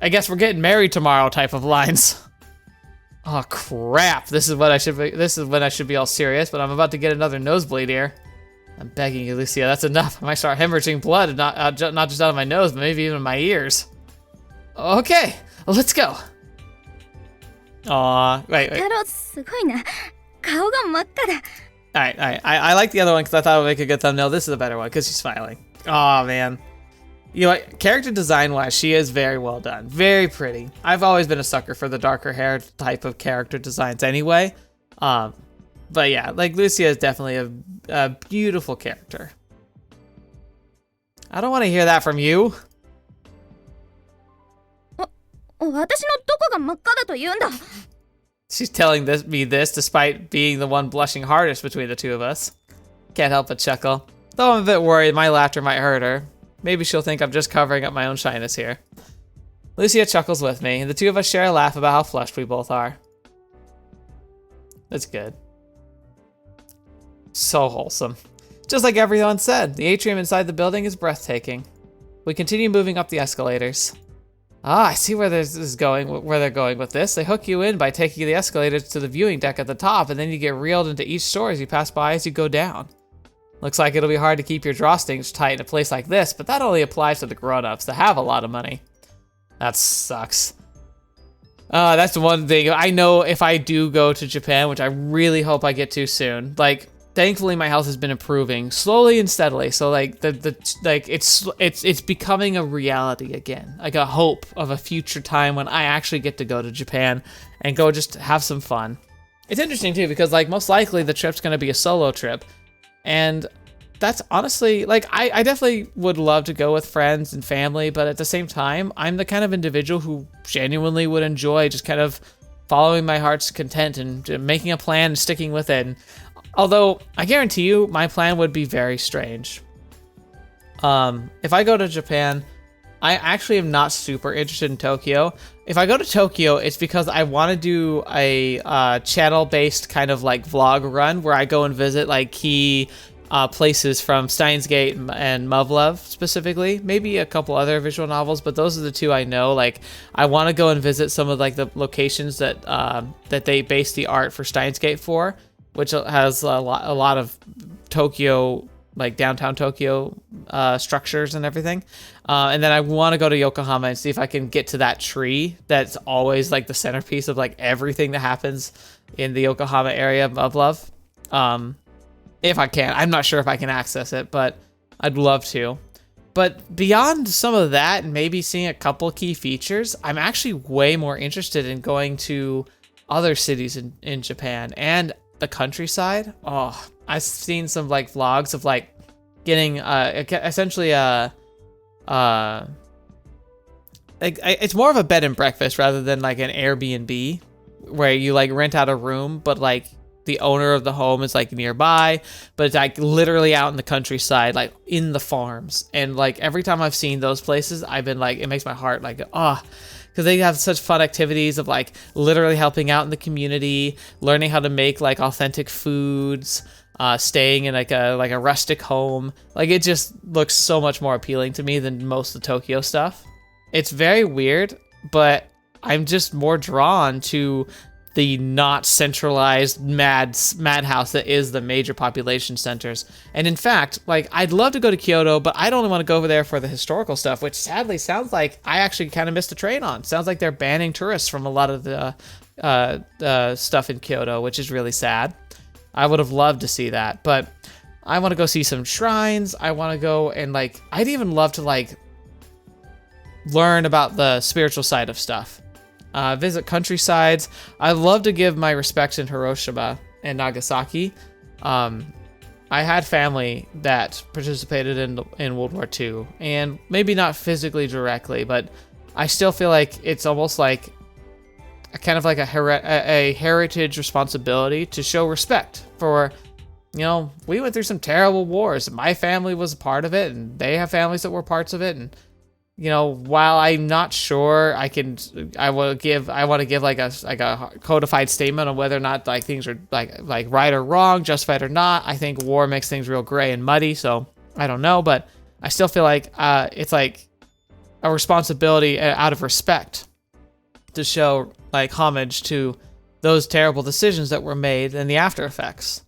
I guess we're getting married tomorrow type of lines. Oh crap, this is when I should be all serious, but I'm about to get another nosebleed here. I'm begging you, Lucia, that's enough. I might start hemorrhaging blood, and not just out of my nose, but maybe even my ears. Okay, let's go. Aw, wait. 太郎すごいな。顔が真っ赤だ。Alright. I like the other one because I thought it would make a good thumbnail. This is a better one because she's smiling. Oh man. You know what? Character design wise, she is very well done. Very pretty. I've always been a sucker for the darker hair type of character designs anyway. But yeah, like Lucia is definitely a beautiful character. I don't want to hear that from you. 私のどこが真っ赤だと言うんだ。 She's telling me this despite being the one blushing hardest between the two of us. Can't help but chuckle. Though I'm a bit worried my laughter might hurt her. Maybe she'll think I'm just covering up my own shyness here. Lucia chuckles with me, and the two of us share a laugh about how flushed we both are. That's good. So wholesome. Just like everyone said, the atrium inside the building is breathtaking. We continue moving up the escalators. Ah, I see where they're going with this. They hook you in by taking the escalators to the viewing deck at the top, and then you get reeled into each store as you pass by as you go down. Looks like it'll be hard to keep your drawstrings tight in a place like this, but that only applies to the grown-ups that have a lot of money. That sucks. That's one thing. I know if I do go to Japan, which I really hope I get to soon, like, thankfully my health has been improving slowly and steadily. So like it's becoming a reality again, like a hope of a future time when I actually get to go to Japan and go just have some fun. It's interesting too because like most likely the trip's gonna be a solo trip, and that's honestly like I definitely would love to go with friends and family, but at the same time I'm the kind of individual who genuinely would enjoy just kind of following my heart's content and making a plan and sticking with it. And although, I guarantee you, my plan would be very strange. If I go to Japan, I actually am not super interested in Tokyo. If I go to Tokyo, it's because I want to do a channel-based kind of like vlog run where I go and visit like key places from Steins Gate and Muv-Luv specifically. Maybe a couple other visual novels, but those are the two I know. Like, I want to go and visit some of like the locations that that they base the art for Steins Gate for, which has a lot of Tokyo, like downtown Tokyo structures and everything. And then I want to go to Yokohama and see if I can get to that tree that's always like the centerpiece of like everything that happens in the Yokohama area of Muv-Luv. If I can. I'm not sure if I can access it, but I'd love to. But beyond some of that and maybe seeing a couple key features, I'm actually way more interested in going to other cities in Japan and the countryside. Oh, I've seen some like vlogs of like getting essentially it's more of a bed and breakfast rather than like an Airbnb where you like rent out a room, but like the owner of the home is like nearby, but it's like literally out in the countryside, like in the farms. And like every time I've seen those places, I've been like, it makes my heart like, because they have such fun activities of like literally helping out in the community, learning how to make like authentic foods, staying in like a rustic home. Like it just looks so much more appealing to me than most of the Tokyo stuff. It's very weird, but I'm just more drawn to the not centralized madhouse that is the major population centers. And in fact, like I'd love to go to Kyoto, but I'd only want to go over there for the historical stuff, which sadly sounds like I actually kind of missed a train on. Sounds like they're banning tourists from a lot of the stuff in Kyoto, which is really sad. I would have loved to see that, but I want to go see some shrines. I want to go and like, I'd even love to like learn about the spiritual side of stuff. Visit countrysides. I love to give my respects in Hiroshima and Nagasaki. I had family that participated in World War II, and maybe not physically directly, but I still feel like it's almost like kind of like a heritage responsibility to show respect for, you know, we went through some terrible wars. My family was a part of it, and they have families that were parts of it. And, you know, while I'm not sure I want to give like a codified statement on whether or not like things are like right or wrong, justified or not. I think war makes things real gray and muddy. So I don't know, but I still feel like it's like a responsibility out of respect to show like homage to those terrible decisions that were made and the after effects,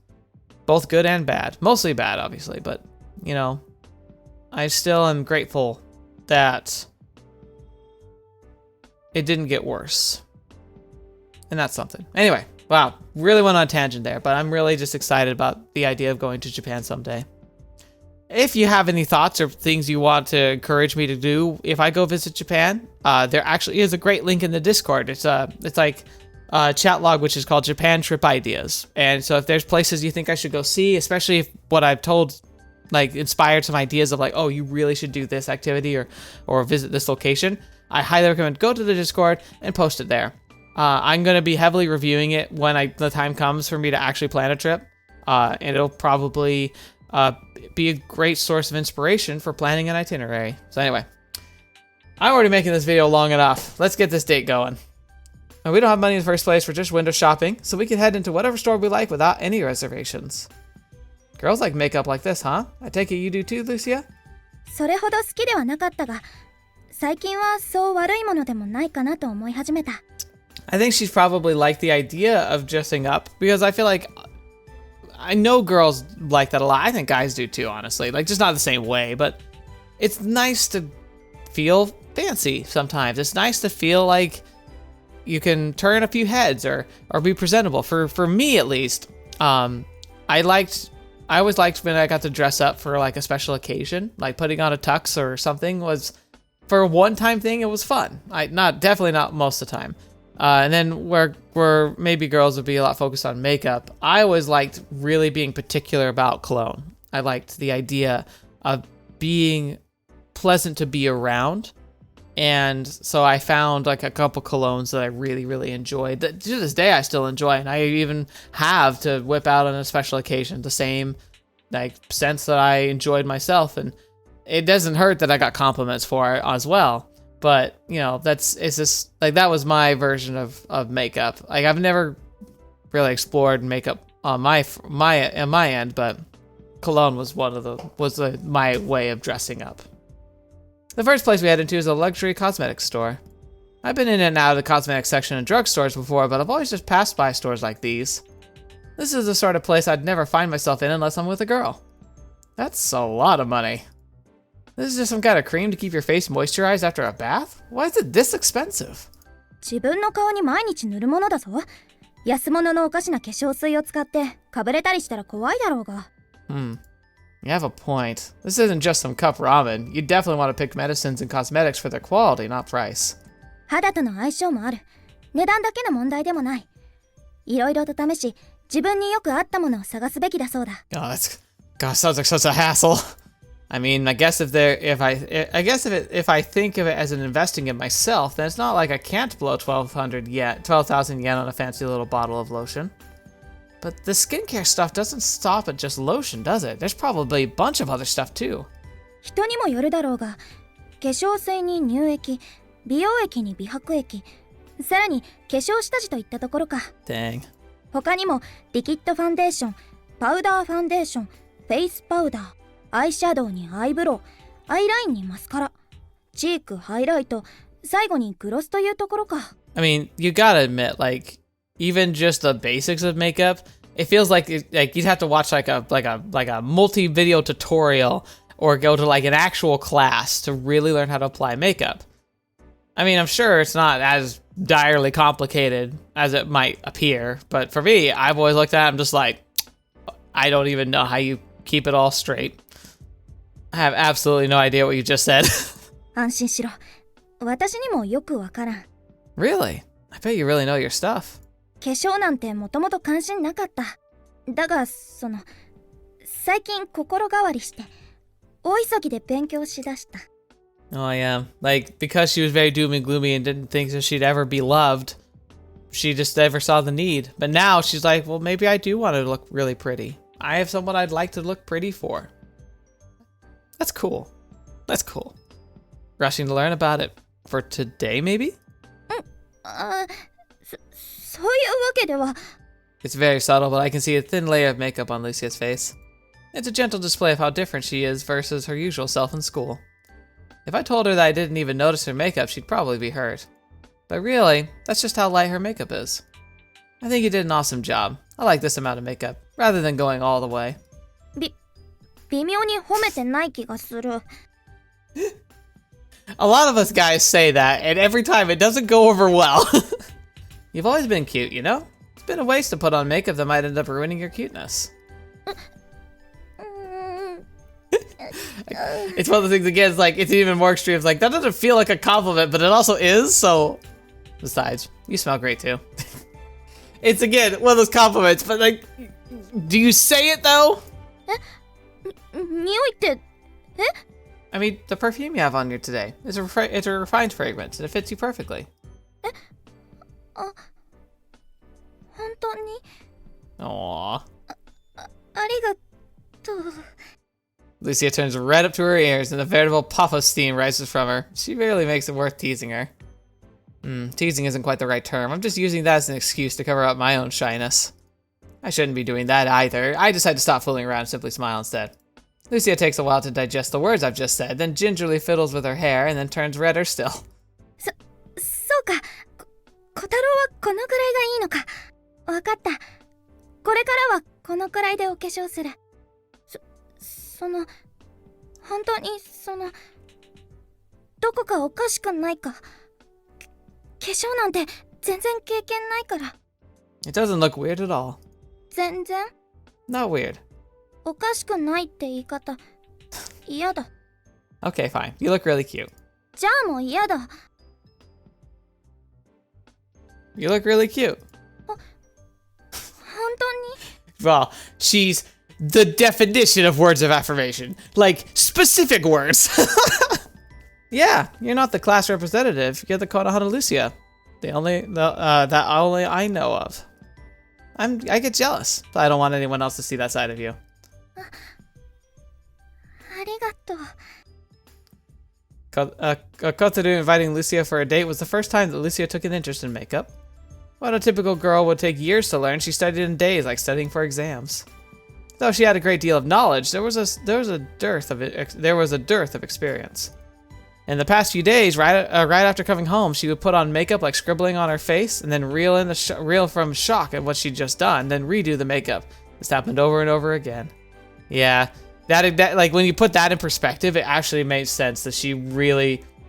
both good and bad. Mostly bad, obviously, but you know, I still am grateful that it didn't get worse, and that's something. Anyway, wow, really went on a tangent there, but I'm really just excited about the idea of going to Japan someday. If you have any thoughts or things you want to encourage me to do if I go visit Japan, there actually is a great link in the Discord. It's like a chat log which is called Japan Trip Ideas. And so if there's places you think I should go see, especially if what I've told like inspired some ideas of like, oh, you really should do this activity or visit this location, I highly recommend go to the Discord and post it there. I'm going to be heavily reviewing it when the time comes for me to actually plan a trip. And it'll probably be a great source of inspiration for planning an itinerary. So anyway, I'm already making this video long enough. Let's get this date going. And we don't have money in the first place for just window shopping, so we can head into whatever store we like without any reservations. Girls like makeup like this, huh? I take it you do too, Lucia? それほど好きではなかったが、最近はそう悪いものでもないかなと思い始めた。I think she's probably liked the idea of dressing up because I feel like I know girls like that a lot. I think guys do too, honestly. Like, just not the same way, but it's nice to feel fancy sometimes. It's nice to feel like you can turn a few heads or be presentable. For me, at least, I always liked when I got to dress up for like a special occasion, like putting on a tux or something was, for a one-time thing, it was fun. Definitely not most of the time. And then where maybe girls would be a lot focused on makeup, I always liked really being particular about cologne. I liked the idea of being pleasant to be around. And so I found like a couple colognes that I really, really enjoyed that to this day I still enjoy. And I even have to whip out on a special occasion the same like scents that I enjoyed myself. And it doesn't hurt that I got compliments for it as well. But, you know, it's just like that was my version of makeup. Like I've never really explored makeup on my end, but cologne was my way of dressing up. The first place we head into is a luxury cosmetics store. I've been in and out of the cosmetics section in drugstores before, but I've always just passed by stores like these. This is the sort of place I'd never find myself in unless I'm with a girl. That's a lot of money. This is just some kind of cream to keep your face moisturized after a bath? Why is it this expensive? 自分の顔に毎日塗るものだぞ。安物のおかしな化粧水を使ってかぶれたりしたら怖いだろうが。You have a point. This isn't just some cup ramen. You definitely want to pick medicines and cosmetics for their quality, not price. 肌との相性もある。値段だけの問題でもない。いろいろと試し、自分によく合ったものを探すべきだそうだ。Gosh, sounds like such a hassle. I mean, I guess if I think of it as an investing in myself, then it's not like I can't blow 12,000 yen on a fancy little bottle of lotion. But the skincare stuff doesn't stop at just lotion, does it? There's probably a bunch of other stuff too. 人にもよるだろうが、化粧水に乳液、美容液に美白液、さらに化粧下地といったところか。Dang. 他にもリキッドファンデーション、パウダーファンデーション、フェイスパウダー、アイシャドウにアイブロウ、アイラインにマスカラ、チーク、ハイライト、最後にグロスというところか。I mean, you gotta admit, like, even just the basics of makeup, it feels like you'd have to watch like a multi-video tutorial or go to like an actual class to really learn how to apply makeup. I mean, I'm sure it's not as direly complicated as it might appear, but for me, I've always looked at it, I'm just like, I don't even know how you keep it all straight. I have absolutely no idea what you just said. 安心しろ。私にもよくわからん。Really? I bet you really know your stuff. 化粧なんてもともと関心なかった。だが、最近心変わりして、大急ぎで勉強しだした。Oh yeah, like, because she was very doom and gloomy and didn't think that she'd ever be loved, she just never saw the need. But now she's like, well, maybe I do want to look really pretty. I have someone I'd like to look pretty for. That's cool. That's cool. Rushing to learn about it for today, maybe? そういうわけでは。It's very subtle, but I can see a thin layer of makeup on Lucia's face. It's a gentle display of how different she is versus her usual self in school. If I told her that I didn't even notice her makeup, she'd probably be hurt. But really, that's just how light her makeup is. I think you did an awesome job. I like this amount of makeup, rather than going all the way. 微妙に褒めてない気がする。A lot of us guys say that, and every time it doesn't go over well. You've always been cute, you know? It's been a waste to put on makeup that might end up ruining your cuteness. It's one of the things, again, it's like, it's even more extreme. It's like, that doesn't feel like a compliment, but it also is, so... Besides, you smell great too. It's, again, one of those compliments, but like, do you say it though? 匂いって、I mean, the perfume you have on you today is it's a refined fragrance, and it fits you perfectly. 本当に Aww. ありがとう。Lucia turns red up to her ears, and a veritable puff of steam rises from her. She barely makes it worth teasing her. Teasing isn't quite the right term. I'm just using that as an excuse to cover up my own shyness. I shouldn't be doing that either. I decide to stop fooling around and simply smile instead. Lucia takes a while to digest the words I've just said, then gingerly fiddles with her hair, and then turns redder still. そうか。小太郎はこのくらいがいいのか。わかった。これからはこのくらいでお化粧する。本当にどこかおかしくないか。化粧なんて全然経験ないから。It doesn't look weird at all. 全然 Not weird. おかしくないって言い方嫌だ。 Okay, fine. You look really cute. じゃあもう嫌だ。 You look really cute. 本当に Well, she's the definition of words of affirmation. Like, specific words. Yeah, you're not the class representative. You're the Konohana Lucia. That only I know of. I get jealous, but I don't want anyone else to see that side of you. ありがとう。Kotorou inviting Lucia for a date was the first time that Lucia took an interest in makeup. What a typical girl would take years to learn, she studied in days, like studying for exams. Though she had a great deal of knowledge, there was a dearth of experience. In the past few days, right after coming home, she would put on makeup like scribbling on her face, and then reel from shock at what she'd just done, then redo the makeup. This happened over and over again. Yeah, that like when you put that in perspective, it actually made sense that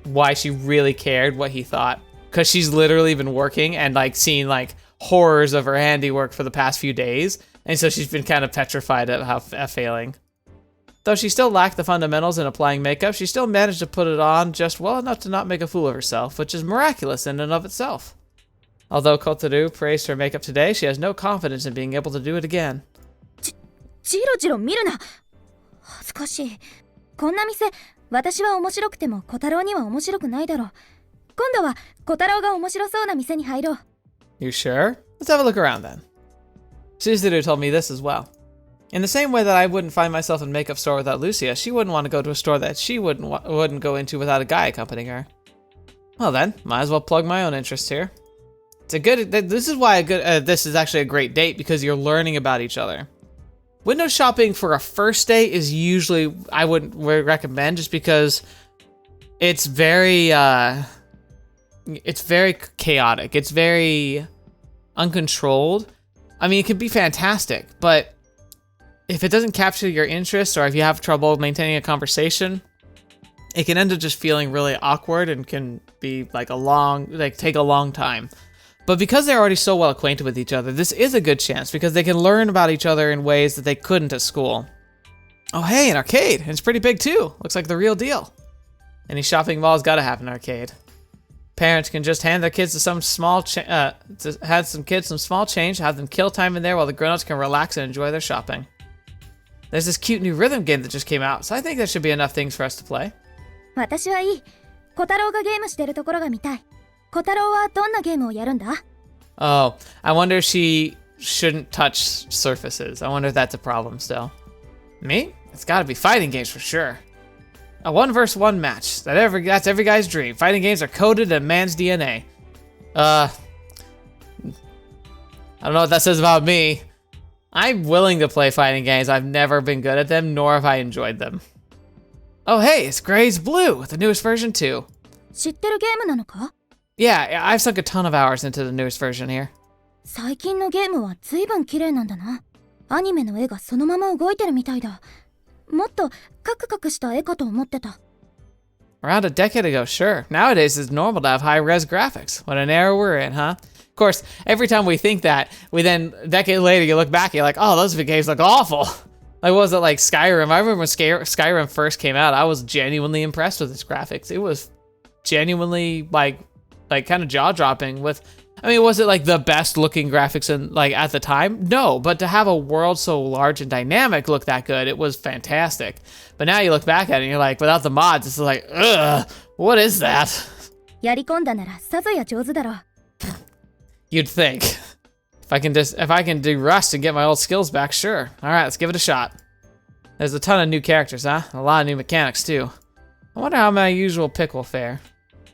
why she really cared what he thought, because she's literally been working and like seeing like horrors of her handiwork for the past few days, and so she's been kind of petrified at failing. Though she still lacked the fundamentals in applying makeup, she still managed to put it on just well enough to not make a fool of herself, which is miraculous in and of itself. Although Kotorou praised her makeup today, she has no confidence in being able to do it again. じろじろ見るな。恥ずかしい。こんな店、私は面白くても小太郎には面白くないだろう。今度は小太郎が面白そうな店に入ろう。You sure? Let's have a look around then. Shizuru told me this as well. In the same way that I wouldn't find myself in a makeup store without Lucia, she wouldn't want to go to a store that she wouldn't go into without a guy accompanying her. Well then, might as well plug my own interest here. This is why this is actually a great date, because you're learning about each other. window shopping for a first date is usually, I wouldn't recommend, just because it's very chaotic. It's very uncontrolled. I mean, it can be fantastic, but if it doesn't capture your interest, or if you have trouble maintaining a conversation, it can end up just feeling really awkward and can be like take a long time. But because they're already so well acquainted with each other, this is a good chance because they can learn about each other in ways that they couldn't at school. Oh, hey, an arcade. It's pretty big too. Looks like the real deal. Any shopping mall's gotta have an arcade. Parents can just hand their kids some small change, have them kill time in there while the grown-ups can relax and enjoy their shopping. There's this cute new rhythm game that just came out, so I think there should be enough things for us to play. 私はいい。小太郎がゲームしてるところが見たい。小太郎はどんなゲームをやるんだ? Oh, I wonder if she shouldn't touch surfaces. I wonder if that's a problem still. Me? It's gotta be fighting games for sure. A 1-versus-1 match. That's every guy's dream. Fighting games are coded in man's DNA. I don't know what that says about me. I'm willing to play fighting games. I've never been good at them, nor have I enjoyed them. Oh, hey, it's Gray's Blue, the newest version too. 知ってるゲームなのか? Yeah, I've sunk a ton of hours into the newest version here. 最近のゲームは随分綺麗なんだな。アニメの絵がそのまま動いてるみたいだ。もっとカクカクした絵かと思ってた。Around a decade ago, sure. Nowadays, it's normal to have high-res graphics. What an era we're in, huh? Of course, every time we think that, we then, a decade later, you look back, you're like, oh, those games look awful. Like, was it like Skyrim? I remember when Skyrim first came out, I was genuinely impressed with its graphics. It was genuinely, like kind of jaw-dropping with... I mean, was it like the best looking graphics at the time? No, but to have a world so large and dynamic look that good, it was fantastic. But now you look back at it and you're like, without the mods, it's like, ugh, what is that? やり込んだならさぞや上手だろう。You'd think. If I can do Rust and get my old skills back, sure. All right, let's give it a shot. There's a ton of new characters, huh? A lot of new mechanics too. I wonder how my usual pick will fare.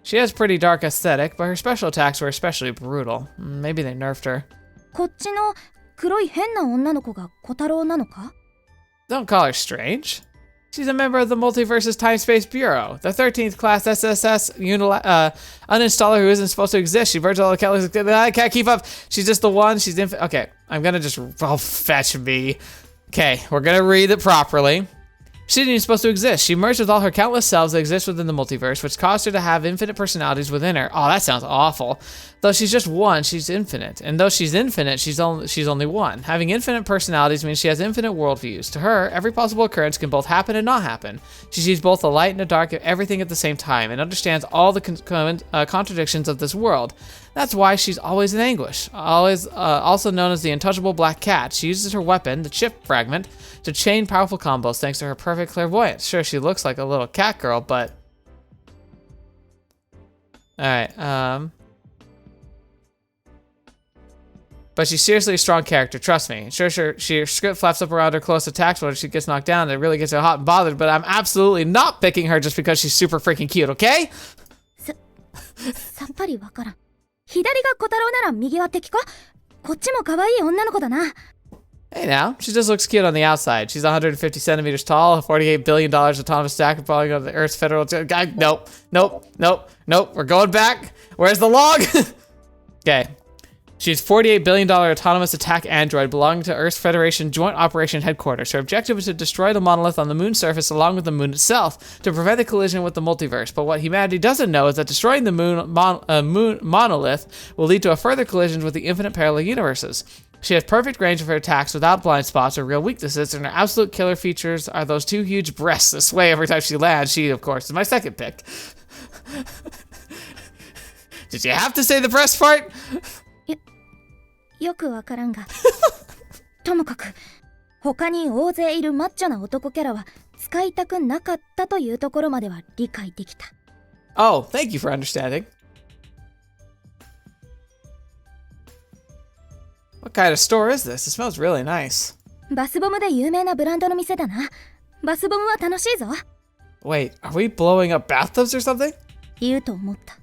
She has pretty dark aesthetic, but her special attacks were especially brutal. Maybe they nerfed her. こっちの黒い変な女の子が小太郎なのか? Don't call her strange. She's a member of the Multiverse's Time-Space Bureau, the 13th class SSS uninstaller who isn't supposed to exist. She merged all the catalysts. I can't keep up. She's just the one. She's okay, I'm gonna just... Oh, fetch me. Okay, we're gonna read it properly. She isn't even supposed to exist. She merged with all her countless selves that exist within the multiverse, which caused her to have infinite personalities within her. Oh, that sounds awful. Though she's just one, she's infinite. And though she's infinite, she's only one. Having infinite personalities means she has infinite worldviews. To her, every possible occurrence can both happen and not happen. She sees both the light and the dark of everything at the same time and understands all the contradictions of this world. That's why she's always in anguish. Also known as the untouchable black cat, she uses her weapon, the chip fragment, to chain powerful combos thanks to her perfect clairvoyance. Sure, she looks like a little cat girl, but... Alright, But she's seriously a strong character, trust me. Sure, her script flaps up around her close attacks when she gets knocked down. It really gets her hot and bothered, but I'm absolutely not picking her just because she's super freaking cute, okay? さっぱりわからん。左が小太郎なら右は敵か? こっちも可愛い女の子だな。Hey now, she just looks cute on the outside. She's 150 centimeters tall, $48 billion autonomous stack, falling on the Earth's federal... Nope. We're going back. Where's the log? Okay. She's $48 billion autonomous attack android belonging to Earth's Federation Joint Operation Headquarters. Her objective is to destroy the monolith on the moon's surface along with the moon itself to prevent the collision with the multiverse. But what humanity doesn't know is that destroying the moon monolith will lead to a further collision with the infinite parallel universes. She has perfect range of her attacks without blind spots or real weaknesses, and her absolute killer features are those two huge breasts that sway every time she lands. She, of course, is my second pick. Did you have to say the breast part? よくわからんが。ともかく、他に大勢いるマッチョな男キャラは使いたくなかったというところまでは理解できた。Oh, thank you for understanding. What kind of store is this? It smells really nice. バスボムで有名なブランドの店だな。バスボムは楽しいぞ。Wait, are we blowing up bathtubs or something? 言うと思った。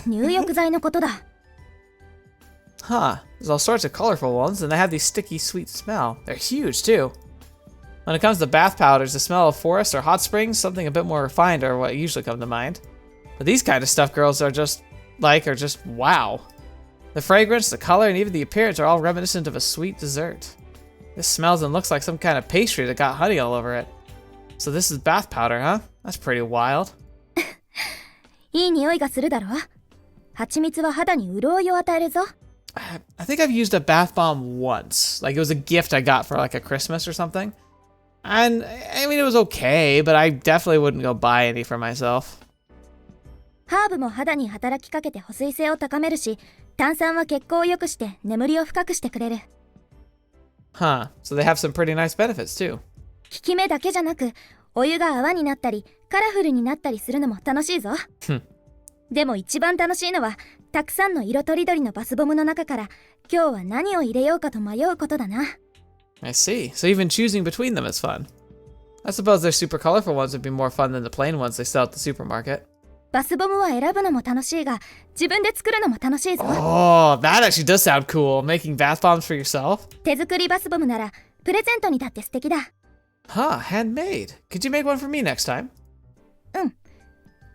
入浴剤のことだ。Huh, there's all sorts of colorful ones, and they have these sticky, sweet smell. They're huge, too. When it comes to bath powders, the smell of forests or hot springs, something a bit more refined are what usually come to mind. But these kind of stuff girls are just wow. The fragrance, the color, and even the appearance are all reminiscent of a sweet dessert. This smells and looks like some kind of pastry that got honey all over it. So this is bath powder, huh? That's pretty wild. いい匂いがするだろ。蜂蜜は肌に潤いを与えるぞ。I think I've used a bath bomb once. Like it was a gift I got for like a Christmas or something. And I mean, it was okay, but I definitely wouldn't go buy any for myself. ハーブも肌に働きかけて保水性を高めるし、炭酸は血行を良くして眠りを深くしてくれる。Huh, so they have some pretty nice benefits too. 効き目だけじゃなく、お湯が泡になったり、カラフルになったりするのも楽しいぞ。でも一番楽しいのは、たくさんの色とりどりのバスボムの中から、今日は何を入れようかと迷うことだな。I see. So even choosing between them is fun. I suppose their super colorful ones would be more fun than the plain ones they sell at the supermarket. バスボムは選ぶのも楽しいが、自分で作るのも楽しいぞ。Oh, that actually does sound cool. Making bath bombs for yourself? 手作りバスボムなら、プレゼントにだって素敵だ。Huh, handmade. Could you make one for me next time? うん。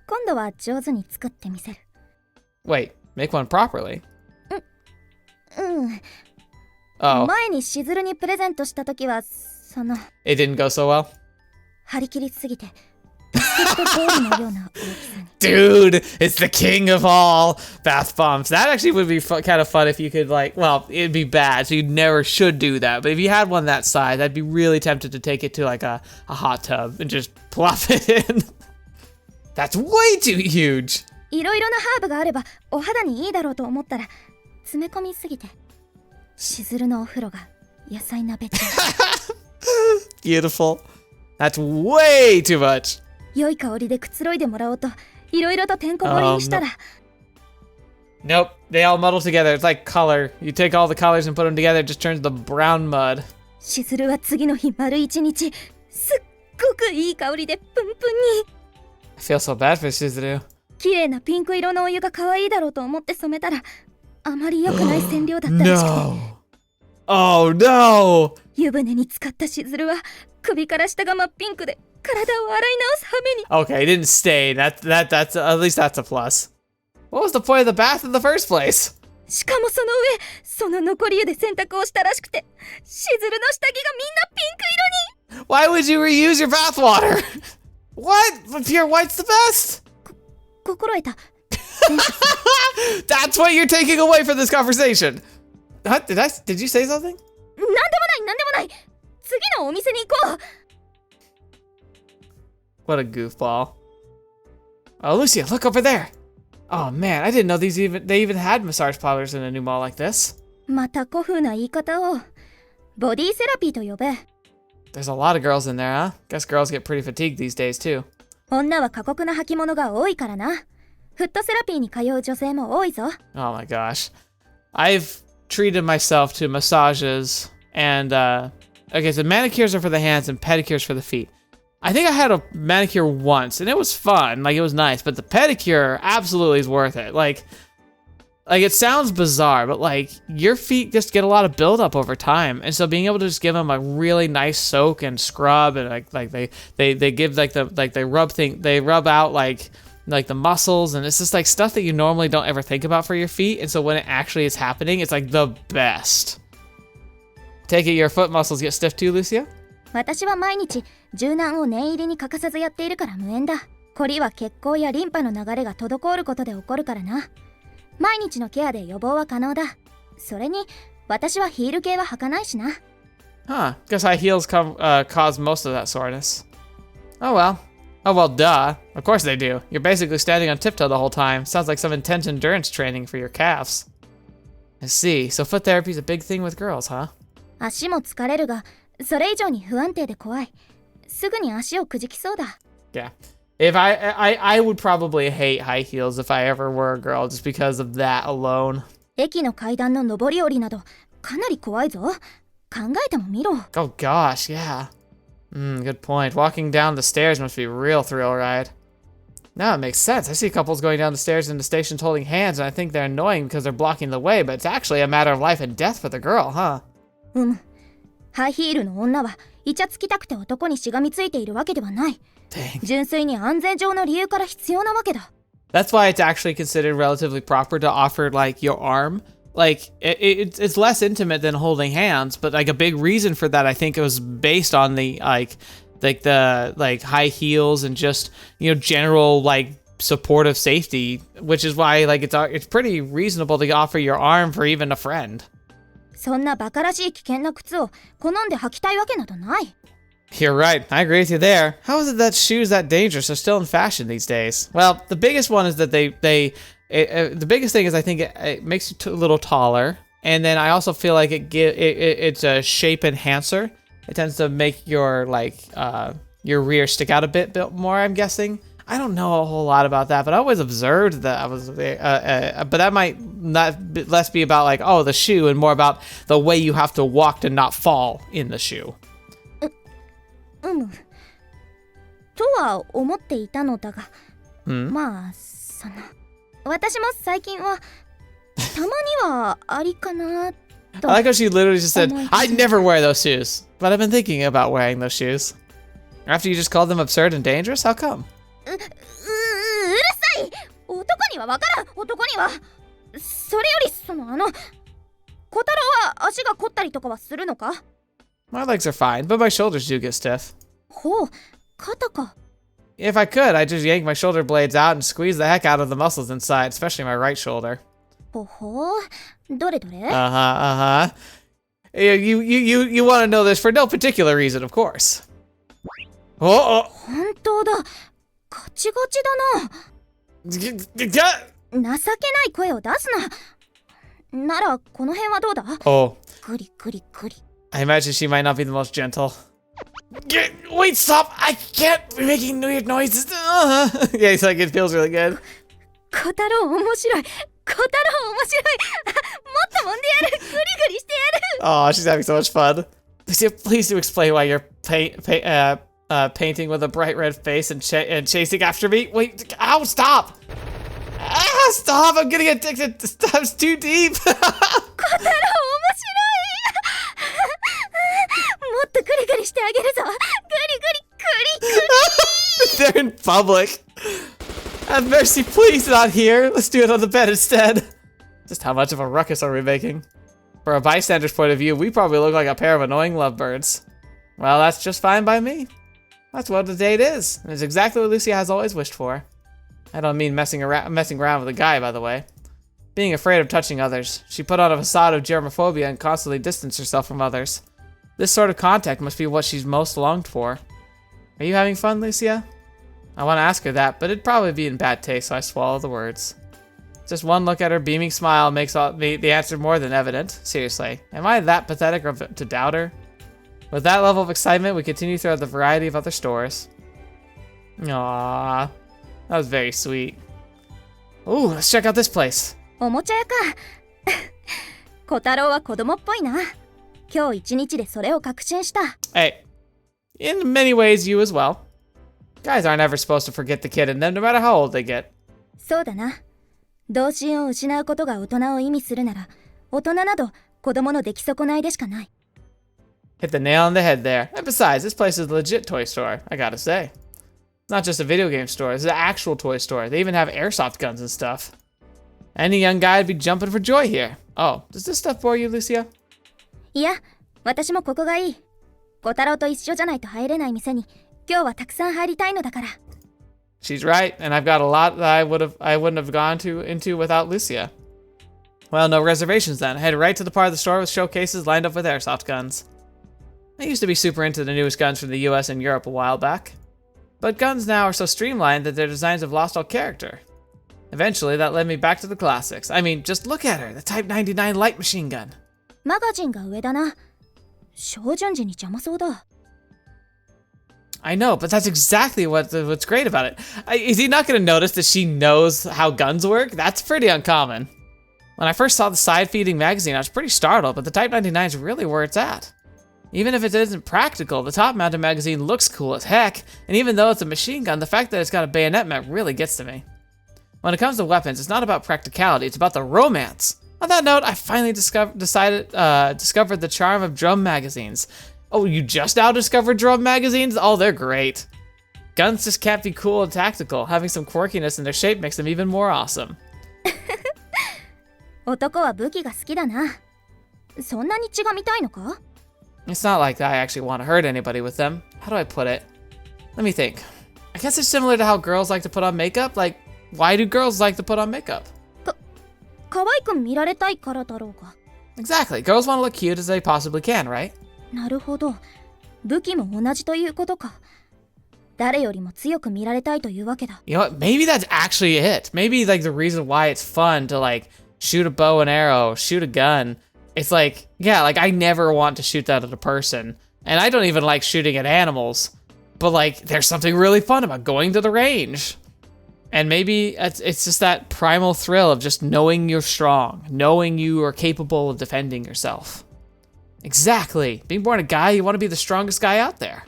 今度は上手に作ってみせる。Wait, make one properly? うん。Oh. 前にしずるにプレゼントしたときは、It didn't go so well? 張り切りすぎて、バスケットボールのような大きさに。Dude, it's the king of all bath bombs. That actually would be kind of fun if you could well, it'd be bad, so you never should do that. But if you had one that size, I'd be really tempted to take it to like a hot tub and just plop it in. That's way too huge. いろいろなハーブがあればお肌にいいだろうと思ったら詰め込みすぎてしずるのお風呂が野菜鍋ちゃう。Beautiful. That's way too much. 良い香りでくつろいでもらおうといろいろとてんこ盛りにしたら。Nope, they all muddle together. It's like color. You take all the colors and put them together, it just turns the brown mud. しずるは次の日丸一日すっごくいい香りでプンプンに。I feel so bad for Shizuru. 綺麗なピンク色のお湯が可愛いだろうと思って染めたらあまり良くない染料だったらしくて。No. Oh no! 湯船に浸かったしずるは首から下が真っピンクで体を洗い直す羽目に。Okay, it didn't stain. That's at least that's a plus. What was the point of the bath in the first place? しかもその上、その残り湯で洗濯をしたらしくて、しずるの下着がみんなピンク色に。Why would you reuse your bath water? What? Pure white's the best. 心得た。That's what you're taking away from this conversation. What? Did you say something? なんでもない。次のお店に行こう。What a goofball. Oh, Lucia, look over there. Oh man, I didn't know they even had massage parlors in a new mall like this. また古風な言い方を。ボディセラピーと呼べ。There's a lot of girls in there, huh? Guess girls get pretty fatigued these days too. 女は過酷な履物が多いからな。フットセラピーに通う女性も多いぞ。Oh my gosh. I've treated myself to massages and okay, so manicures are for the hands and pedicures for the feet. I think I had a manicure once and it was fun, like it was nice, but the pedicure absolutely is worth it. Like it sounds bizarre, but like your feet just get a lot of buildup over time, and so being able to just give them a really nice soak and scrub, and like they give they rub out like the muscles, and it's just like stuff that you normally don't ever think about for your feet, and so when it actually is happening, it's like the best. Take it your foot muscles get stiff too, Lucia? 私は毎日柔軟を念入りに欠かさずやっているから無縁だ。コリは血行やリンパの流れが滞ることで起こるからな。毎日のケアで予防は可能だ。それに私はヒール系は履かないしな。Huh, guess high heels cause most of that soreness. Oh well, duh. Of course they do. You're basically standing on tiptoe the whole time. Sounds like some intense endurance training for your calves. I see, so foot therapy is a big thing with girls, huh? 足も疲れるが、それ以上に不安定で怖い。すぐに足をくじきそうだ。Yeah. If I would probably hate high heels if I ever were a girl just because of that alone. 駅の階段の上り下りなどかなり怖いぞ。考えてもみろ。Oh gosh, yeah. Good point. Walking down the stairs must be a real thrill ride. Now it makes sense. I see couples going down the stairs in the stations holding hands, and I think they're annoying because they're blocking the way, but it's actually a matter of life and death for the girl, huh? ハイヒールの女はイチャつきたくて男にしがみついているわけではない。純粋に安全上の理由から必要なわけだ。That's why it's actually considered relatively proper to offer like your arm. Like it's less intimate than holding hands, but like a big reason for that I think it was based on the the high heels and just, you know, general like supportive safety, which is why like it's pretty reasonable to offer your arm for even a friend. そんなバカらしい危険な靴を好んで履きたいわけなどない。You're right. I agree with you there. How is it that shoes that dangerous are still in fashion these days? Well, the biggest one is that the biggest thing is I think it makes you a little taller, and then I also feel like it's a shape enhancer. It tends to make your your rear stick out a bit more, I'm guessing. I don't know a whole lot about that, but I always observed that but that might not less be about like, oh, the shoe, and more about the way you have to walk to not fall in the shoe. とは思っていたのだが、まあ私も最近はたまにはありかなと。I like how she literally just said, I never wear those shoes, but I've been thinking about wearing those shoes. After you just called them absurd and dangerous, how come? うるさい！男にはわからん、男には。それより小太郎は足が凝ったりとかはするのか？ My legs are fine, but my shoulders do get stiff. ほう、肩か。 If I could, I'd just yank my shoulder blades out and squeeze the heck out of the muscles inside, especially my right shoulder. ほほう、どれどれ？ You want to know this for no particular reason, of course. 本当だ。ガチガチだな。情けない声を出すな。ならこの辺はどうだ？ Oh. グリグリグリ。 I imagine she might not be the most gentle. Wait, stop! I can't be making weird noises. Yeah, it's like it feels really good. 小太郎面白い。小太郎面白い。もっと揉んでやる。グリグリしてやる。Oh, she's having so much fun. Lucia, please do explain why you're painting with a bright red face and chasing after me. Wait, ow, stop! Stop! I'm getting addicted. This stuff's too deep. 小太郎面白い。もっとグリグリしてあげるぞ。グリグリグリグリ。 They're in public. Have mercy, please, not here. Let's do it on the bed instead. Just how much of a ruckus are we making? From a bystander's point of view, we probably look like a pair of annoying lovebirds. Well, that's just fine by me. That's what the date is, and it's exactly what Lucia has always wished for. I don't mean messing around with a guy, by the way. Being afraid of touching others, she put on a facade of germophobia and constantly distanced herself from others. This sort of contact must be what she's most longed for. Are you having fun, Lucia? I want to ask her that, but it'd probably be in bad taste, so I swallow the words. Just one look at her beaming smile makes the answer more than evident. Seriously, am I that pathetic to doubt her? With that level of excitement, we continue throughout the variety of other stores. Aww, that was very sweet. Ooh, let's check out this place. おもちゃ屋か。小太郎は子供っぽいな。今日一日でそれを確信した。Hey, in many ways, you as well. Guys aren't ever supposed to forget the kid in them, no matter how old they get. そうだな。童心を失うことが大人を意味するなら、大人など子供の出来損ないでしかない。Hit the nail on the head there. And besides, this place is a legit toy store, I gotta say. It's not just a video game store, it's an actual toy store. They even have airsoft guns and stuff. Any young guy would be jumping for joy here. Oh, does this stuff bore you, Lucia? いや、私もここがいい。小太郎と一緒じゃないと入れない店に、今日はたくさん入りたいのだから。She's right, and I've got a lot that I wouldn't have gone into without Lucia. Well, no reservations then. I head right to the part of the store with showcases lined up with airsoft guns. I used to be super into the newest guns from the US and Europe a while back. But guns now are so streamlined that their designs have lost all character. Eventually, that led me back to the classics. I mean, just look at her, the Type 99 light machine gun. マガジンが上だな。照準時に邪魔そうだ。I know, but that's exactly what's great about it. Is he not going to notice that she knows how guns work? That's pretty uncommon. When I first saw the side-feeding magazine, I was pretty startled, but the Type 99 is really where it's at. Even if it isn't practical, the top-mounted magazine looks cool as heck, and even though it's a machine gun, the fact that it's got a bayonet mount really gets to me. When it comes to weapons, it's not about practicality, it's about the romance. On that note, I finally discovered the charm of drum magazines. Oh, you just now discovered drum magazines? Oh, they're great. Guns just can't be cool and tactical. Having some quirkiness in their shape makes them even more awesome. 男は武器が好きだな。そんなに血が見たいのか? It's not like I actually want to hurt anybody with them. How do I put it? Let me think. I guess it's similar to how girls like to put on makeup. Like, why do girls like to put on makeup? 可愛く見られたいからだろうが。Exactly. Girls want to look cute as they possibly can, right? なるほど。武器も同じということか。誰よりも強く見られたいというわけだ。You know what? Maybe that's actually it. Maybe like the reason why it's fun to like shoot a bow and arrow, shoot a gun. It's like, yeah, like I never want to shoot that at a person. And I don't even like shooting at animals. But like, there's something really fun about going to the range. And maybe it's just that primal thrill of just knowing you're strong, knowing you are capable of defending yourself. Exactly. Being born a guy, you want to be the strongest guy out there.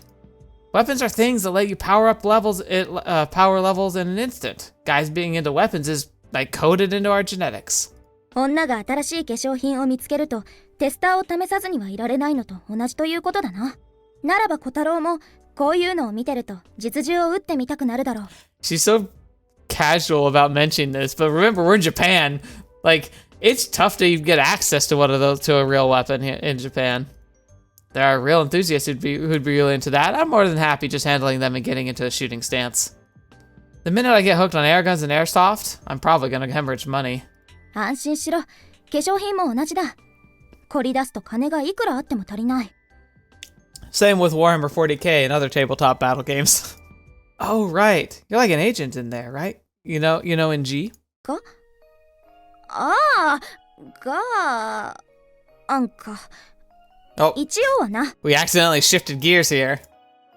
Weapons are things that let you power levels in an instant. Guys being into weapons is like coded into our genetics. 女が新しい化粧品を見つけるとテスターを試さずにはいられないのと同じということだな。ならば小太郎もこういうのを見てると実銃を撃ってみたくなるだろう。She's so casual about mentioning this, but remember we're in Japan. Like it's tough to even get access to one of those to a real weapon in Japan. There are real enthusiasts who'd be really into that. I'm more than happy just handling them and getting into a shooting stance. The minute I get hooked on air guns and airsoft, I'm probably gonna hemorrhage money. 安心しろ。化粧品も同じだ。凝り出すと金がいくらあっても足りない。Same with Warhammer 40k and other tabletop battle games. Oh, right. You're like an agent in there, right? You know in G? がああ、あんか。Oh, 一応はな。we accidentally shifted gears here.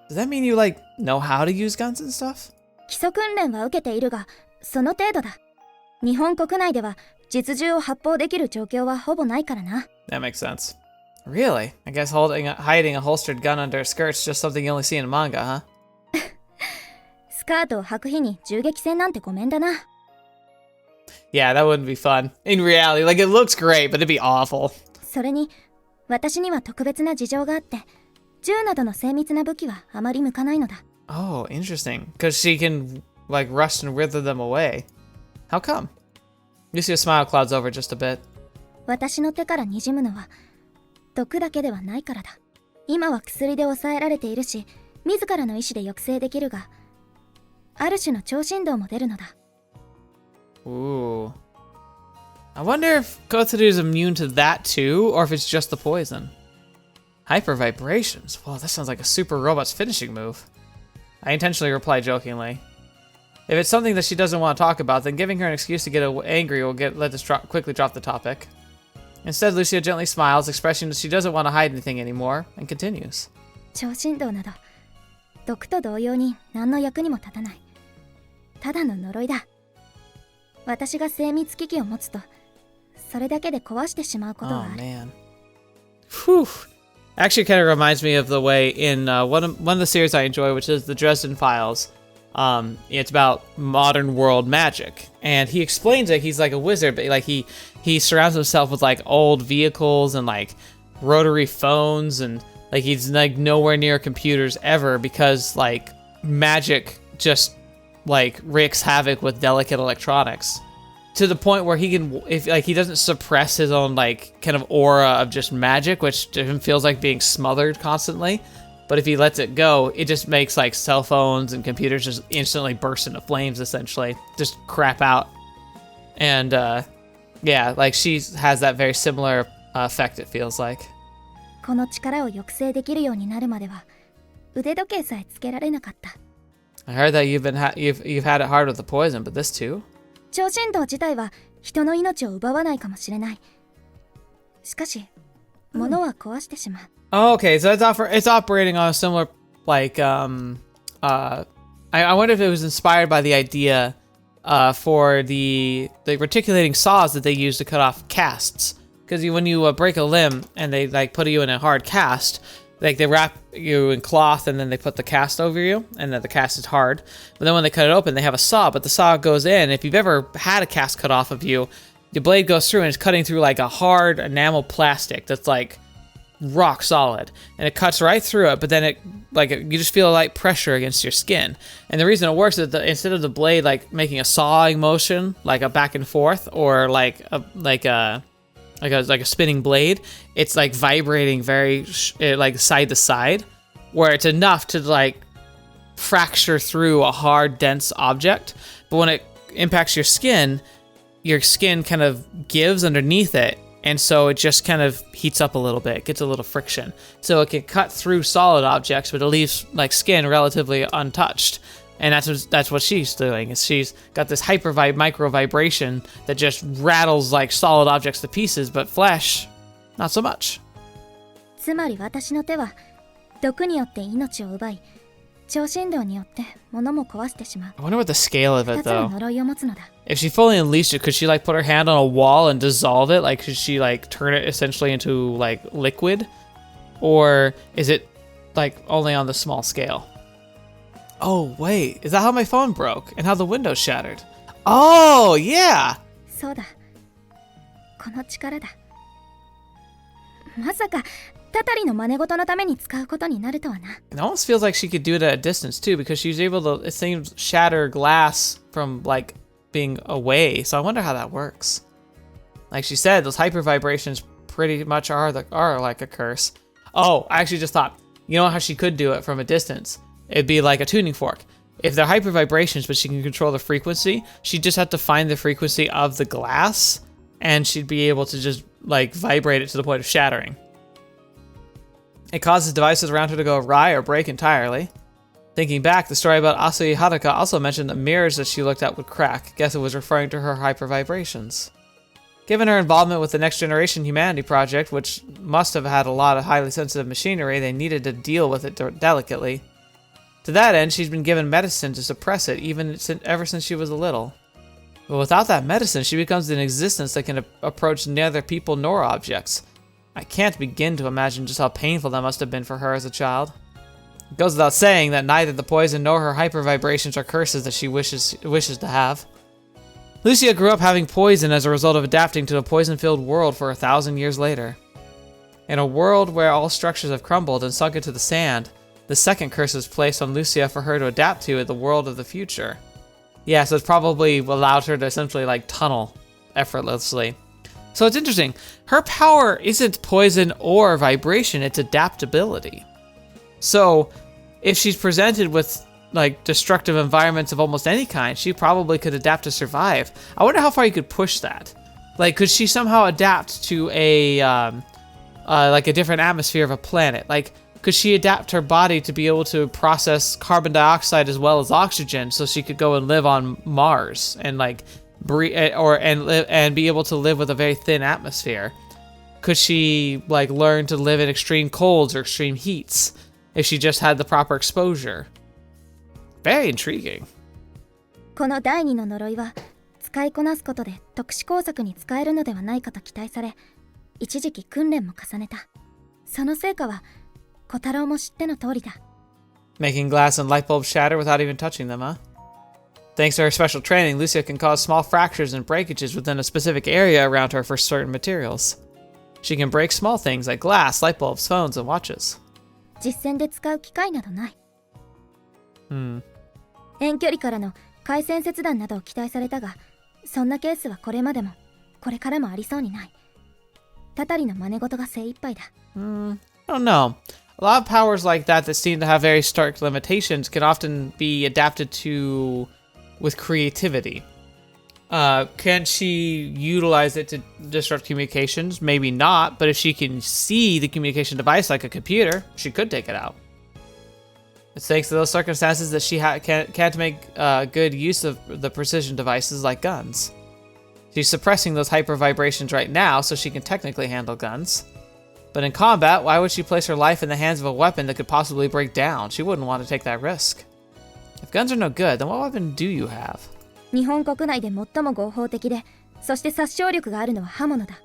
Does that mean you, like, know how to use guns and stuff? 基礎訓練は受けているが、その程度だ。日本国内では実銃を発砲できる状況はほぼないからな。That makes sense. Really? I guess hiding a holstered gun under a skirt's just something you only see in manga, huh? スカートを履く日に銃撃戦なんてごめんだな。Yeah, that wouldn't be fun. In reality, like it looks great, but it'd be awful. それに、私には特別な事情があって、銃などの精密な武器はあまり向かないのだ。Oh, interesting. Because she can, like, rust and wither them away. How come? Lucia's smile clouds over just a bit. 私の手から滲むのは、毒だけではないからだ。今は薬で抑えられているし、自らの意志で抑制できるが、ある種の超振動も出るのだ。Ooh. I wonder if Kotorou is immune to that too, or if it's just the poison. Hyper vibrations. Well, that sounds like a super robot's finishing move. I intentionally reply jokingly. If it's something that she doesn't want to talk about, then giving her an excuse to get angry will let us quickly drop the topic. Instead, Lucia gently smiles, expressing that she doesn't want to hide anything anymore, and continues. 超振動など、毒と同様に何の役にも立たない。ただの呪いだ。私が精密機器を持つと、それだけで壊してしまうことはある。Oh man. Whew. Actually, kind of reminds me of the way in one of the series I enjoy, which is the Dresden Files. It's about modern world magic, and he explains it. He's like a wizard, but like he surrounds himself with like old vehicles and like rotary phones, and like he's like nowhere near computers ever because like magic just like wreaks havoc with delicate electronics. To the point where he can, if like he doesn't suppress his own like kind of aura of just magic, which to him feels like being smothered constantly. But if he lets it go, it just makes like cell phones and computers just instantly burst into flames, essentially, just crap out. And yeah, like she has that very similar effect. It feels like. この力を抑制できるようになるまでは、腕時計さえつけられなかった。I heard that you've had it hard with the poison, but this too. 超振動自体は人の命を奪わないかもしれない。しかし、物は壊してしまう。Oh, okay, so it's operating on a similar like I wonder if it was inspired by the idea for the reticulating saws that they use to cut off casts. Because when you break a limb and they like put you in a hard cast, like they wrap you in cloth and then they put the cast over you, and then the cast is hard. But then when they cut it open, they have a saw, but the saw goes in. If you've ever had a cast cut off of you, the blade goes through and it's cutting through like a hard enamel plastic that's like rock solid, and it cuts right through it, but then you just feel a light pressure against your skin. And the reason it works is that instead of the blade like making a sawing motion, like a back and forth, or like a spinning blade, it's like vibrating very like side to side, where it's enough to like fracture through a hard, dense object. But when it impacts your skin kind of gives underneath it, and so it just kind of heats up a little bit, gets a little friction. So it can cut through solid objects, but it leaves like skin relatively untouched. And that's what she's doing. Is she's got this micro vibration that just rattles like solid objects to pieces, but flesh, not so much. つまり私の手は毒によって命を奪い、超振動によって物も壊してしまう。I wonder what the scale of it 2つの though. 呪いを持つのだ。If she fully unleashed it, could she like put her hand on a wall and dissolve it? Like could she like turn it essentially into like liquid? Or is it like only on the small scale? Oh, wait. Is that how my phone broke? And how the window shattered? Oh, yeah! そうだ。この力だ。まさか、タタリの真似事のために使うことになるとはな。It almost feels like she could do it at a distance, too, because she's able to, it seems, shatter glass from, like, being away. So I wonder how that works. Like she said, those hyper vibrations pretty much are like a curse. Oh, I actually just thought, you know how she could do it from a distance? It'd be like a tuning fork. If they're hyper vibrations, but she can control the frequency, she'd just have to find the frequency of the glass, and she'd be able to just like vibrate it to the point of shattering. It causes devices around her to go awry or break entirely. Thinking back, the story about Asui Haruka also mentioned that mirrors that she looked at would crack. Guess it was referring to her hyper vibrations. Given her involvement with the Next Generation Humanity Project, which must have had a lot of highly sensitive machinery, they needed to deal with it delicately. To that end, she's been given medicine to suppress it, ever since she was little. But without that medicine, she becomes an existence that can approach neither people nor objects. I can't begin to imagine just how painful that must have been for her as a child. It goes without saying that neither the poison nor her hyper vibrations are curses that she wishes to have. Lucia grew up having poison as a result of adapting to a poison-filled world for 1,000 years later. In a world where all structures have crumbled and sunk into the sand, the second curse is placed on Lucia for her to adapt to in the world of the future. Yeah, so it's probably allowed her to essentially like tunnel effortlessly. So it's interesting. Her power isn't poison or vibration, it's adaptability. So if she's presented with like destructive environments of almost any kind, she probably could adapt to survive. I wonder how far you could push that. Like, could she somehow adapt to a like a different atmosphere of a planet? Like, could she adapt her body to be able to process carbon dioxide as well as oxygen, so she could go and live on Mars and like breathe, and be able to live with a very thin atmosphere? Could she like learn to live in extreme colds or extreme heats if she just had the proper exposure? Very intriguing. この第二の呪いは使いこなすことで特殊工作に使えるのではないかと期待され、一時期訓練も重ねた。その成果は小太郎も知っての通りだ。Making glass and light bulbs shatter without even touching them, huh? Thanks to her special training, Lucia can cause small fractures and breakages within a specific area around her for certain materials. She can break small things like glass, light bulbs, phones, and watches. 実戦で使う機会などない。遠距離からの回線切断などを期待されたが、そんなケースはこれまでもこれからもありそうにない。たたりの真似事が精一杯だ。I don't know. A lot of powers like that seem to have very stark limitations can often be adapted to with creativity. Can she utilize it to disrupt communications? Maybe not, but if she can see the communication device like a computer, she could take it out. It's thanks to those circumstances that she can't make good use of the precision devices like guns. She's suppressing those hyper vibrations right now so she can technically handle guns. But in combat, why would she place her life in the hands of a weapon that could possibly break down? She wouldn't want to take that risk. If guns are no good, then what weapon do you have? 日本国内で最も合法的で、そして殺傷力があるのは刃物だ。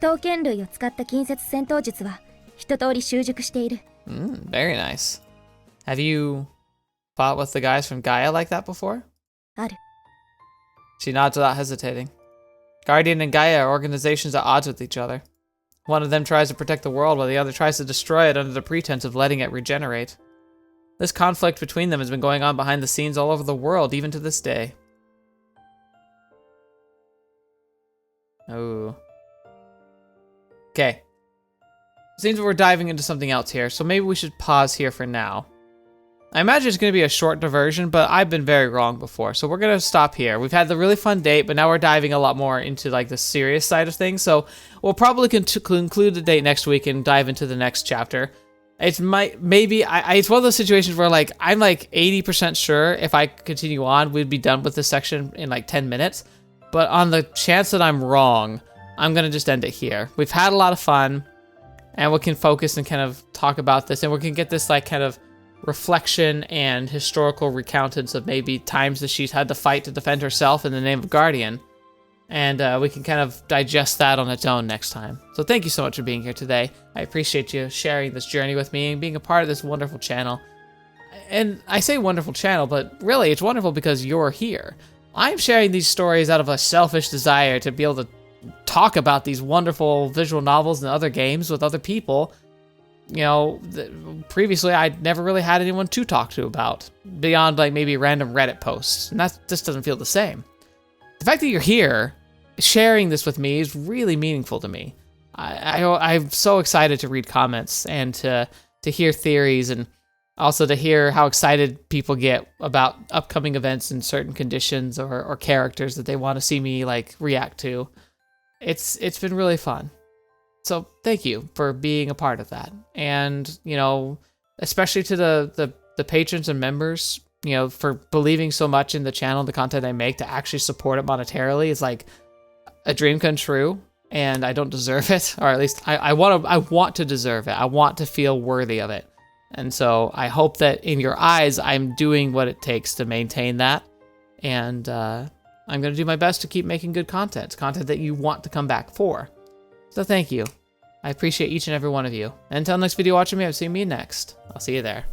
刀剣類を使った近接戦闘術は一通り習熟している。Very nice. Have you fought with the guys from Gaia like that before? ある。 She nods without hesitating. Guardian and Gaia are organizations at odds with each other. One of them tries to protect the world while the other tries to destroy it under the pretense of letting it regenerate. This conflict between them has been going on behind the scenes all over the world, even to this day. Oh. Okay. Seems we're diving into something else here, so maybe we should pause here for now. I imagine it's going to be a short diversion, but I've been very wrong before, so we're going to stop here. We've had the really fun date, but now we're diving a lot more into like the serious side of things, so we'll probably conclude the date next week and dive into the next chapter. It's it's one of those situations where like I'm like 80% sure if I continue on, we'd be done with this section in like 10 minutes, but on the chance that I'm wrong, I'm going to just end it here. We've had a lot of fun, and we can focus and kind of talk about this, and we can get this like kind of reflection and historical recountance of maybe times that she's had to fight to defend herself in the name of Guardian. And we can kind of digest that on its own next time. So thank you so much for being here today. I appreciate you sharing this journey with me and being a part of this wonderful channel. And I say wonderful channel, but really it's wonderful because you're here. I'm sharing these stories out of a selfish desire to be able to talk about these wonderful visual novels and other games with other people. You know, previously I'd never really had anyone to talk to about, beyond like maybe random Reddit posts, and that just doesn't feel the same. The fact that you're here, sharing this with me is really meaningful to me. I'm so excited to read comments and to hear theories, and also to hear how excited people get about upcoming events in certain conditions or characters that they want to see me like react to. It's been really fun. So thank you for being a part of that. And, you know, especially to the patrons and members, you know, for believing so much in the channel, the content I make, to actually support it monetarily is like a dream come true, and I don't deserve it, or at least I want to deserve it. I want to feel worthy of it. And so I hope that in your eyes, I'm doing what it takes to maintain that. And I'm going to do my best to keep making good content that you want to come back for. So thank you. I appreciate each and every one of you. Until next video watching me, I've seen me next. I'll see you there.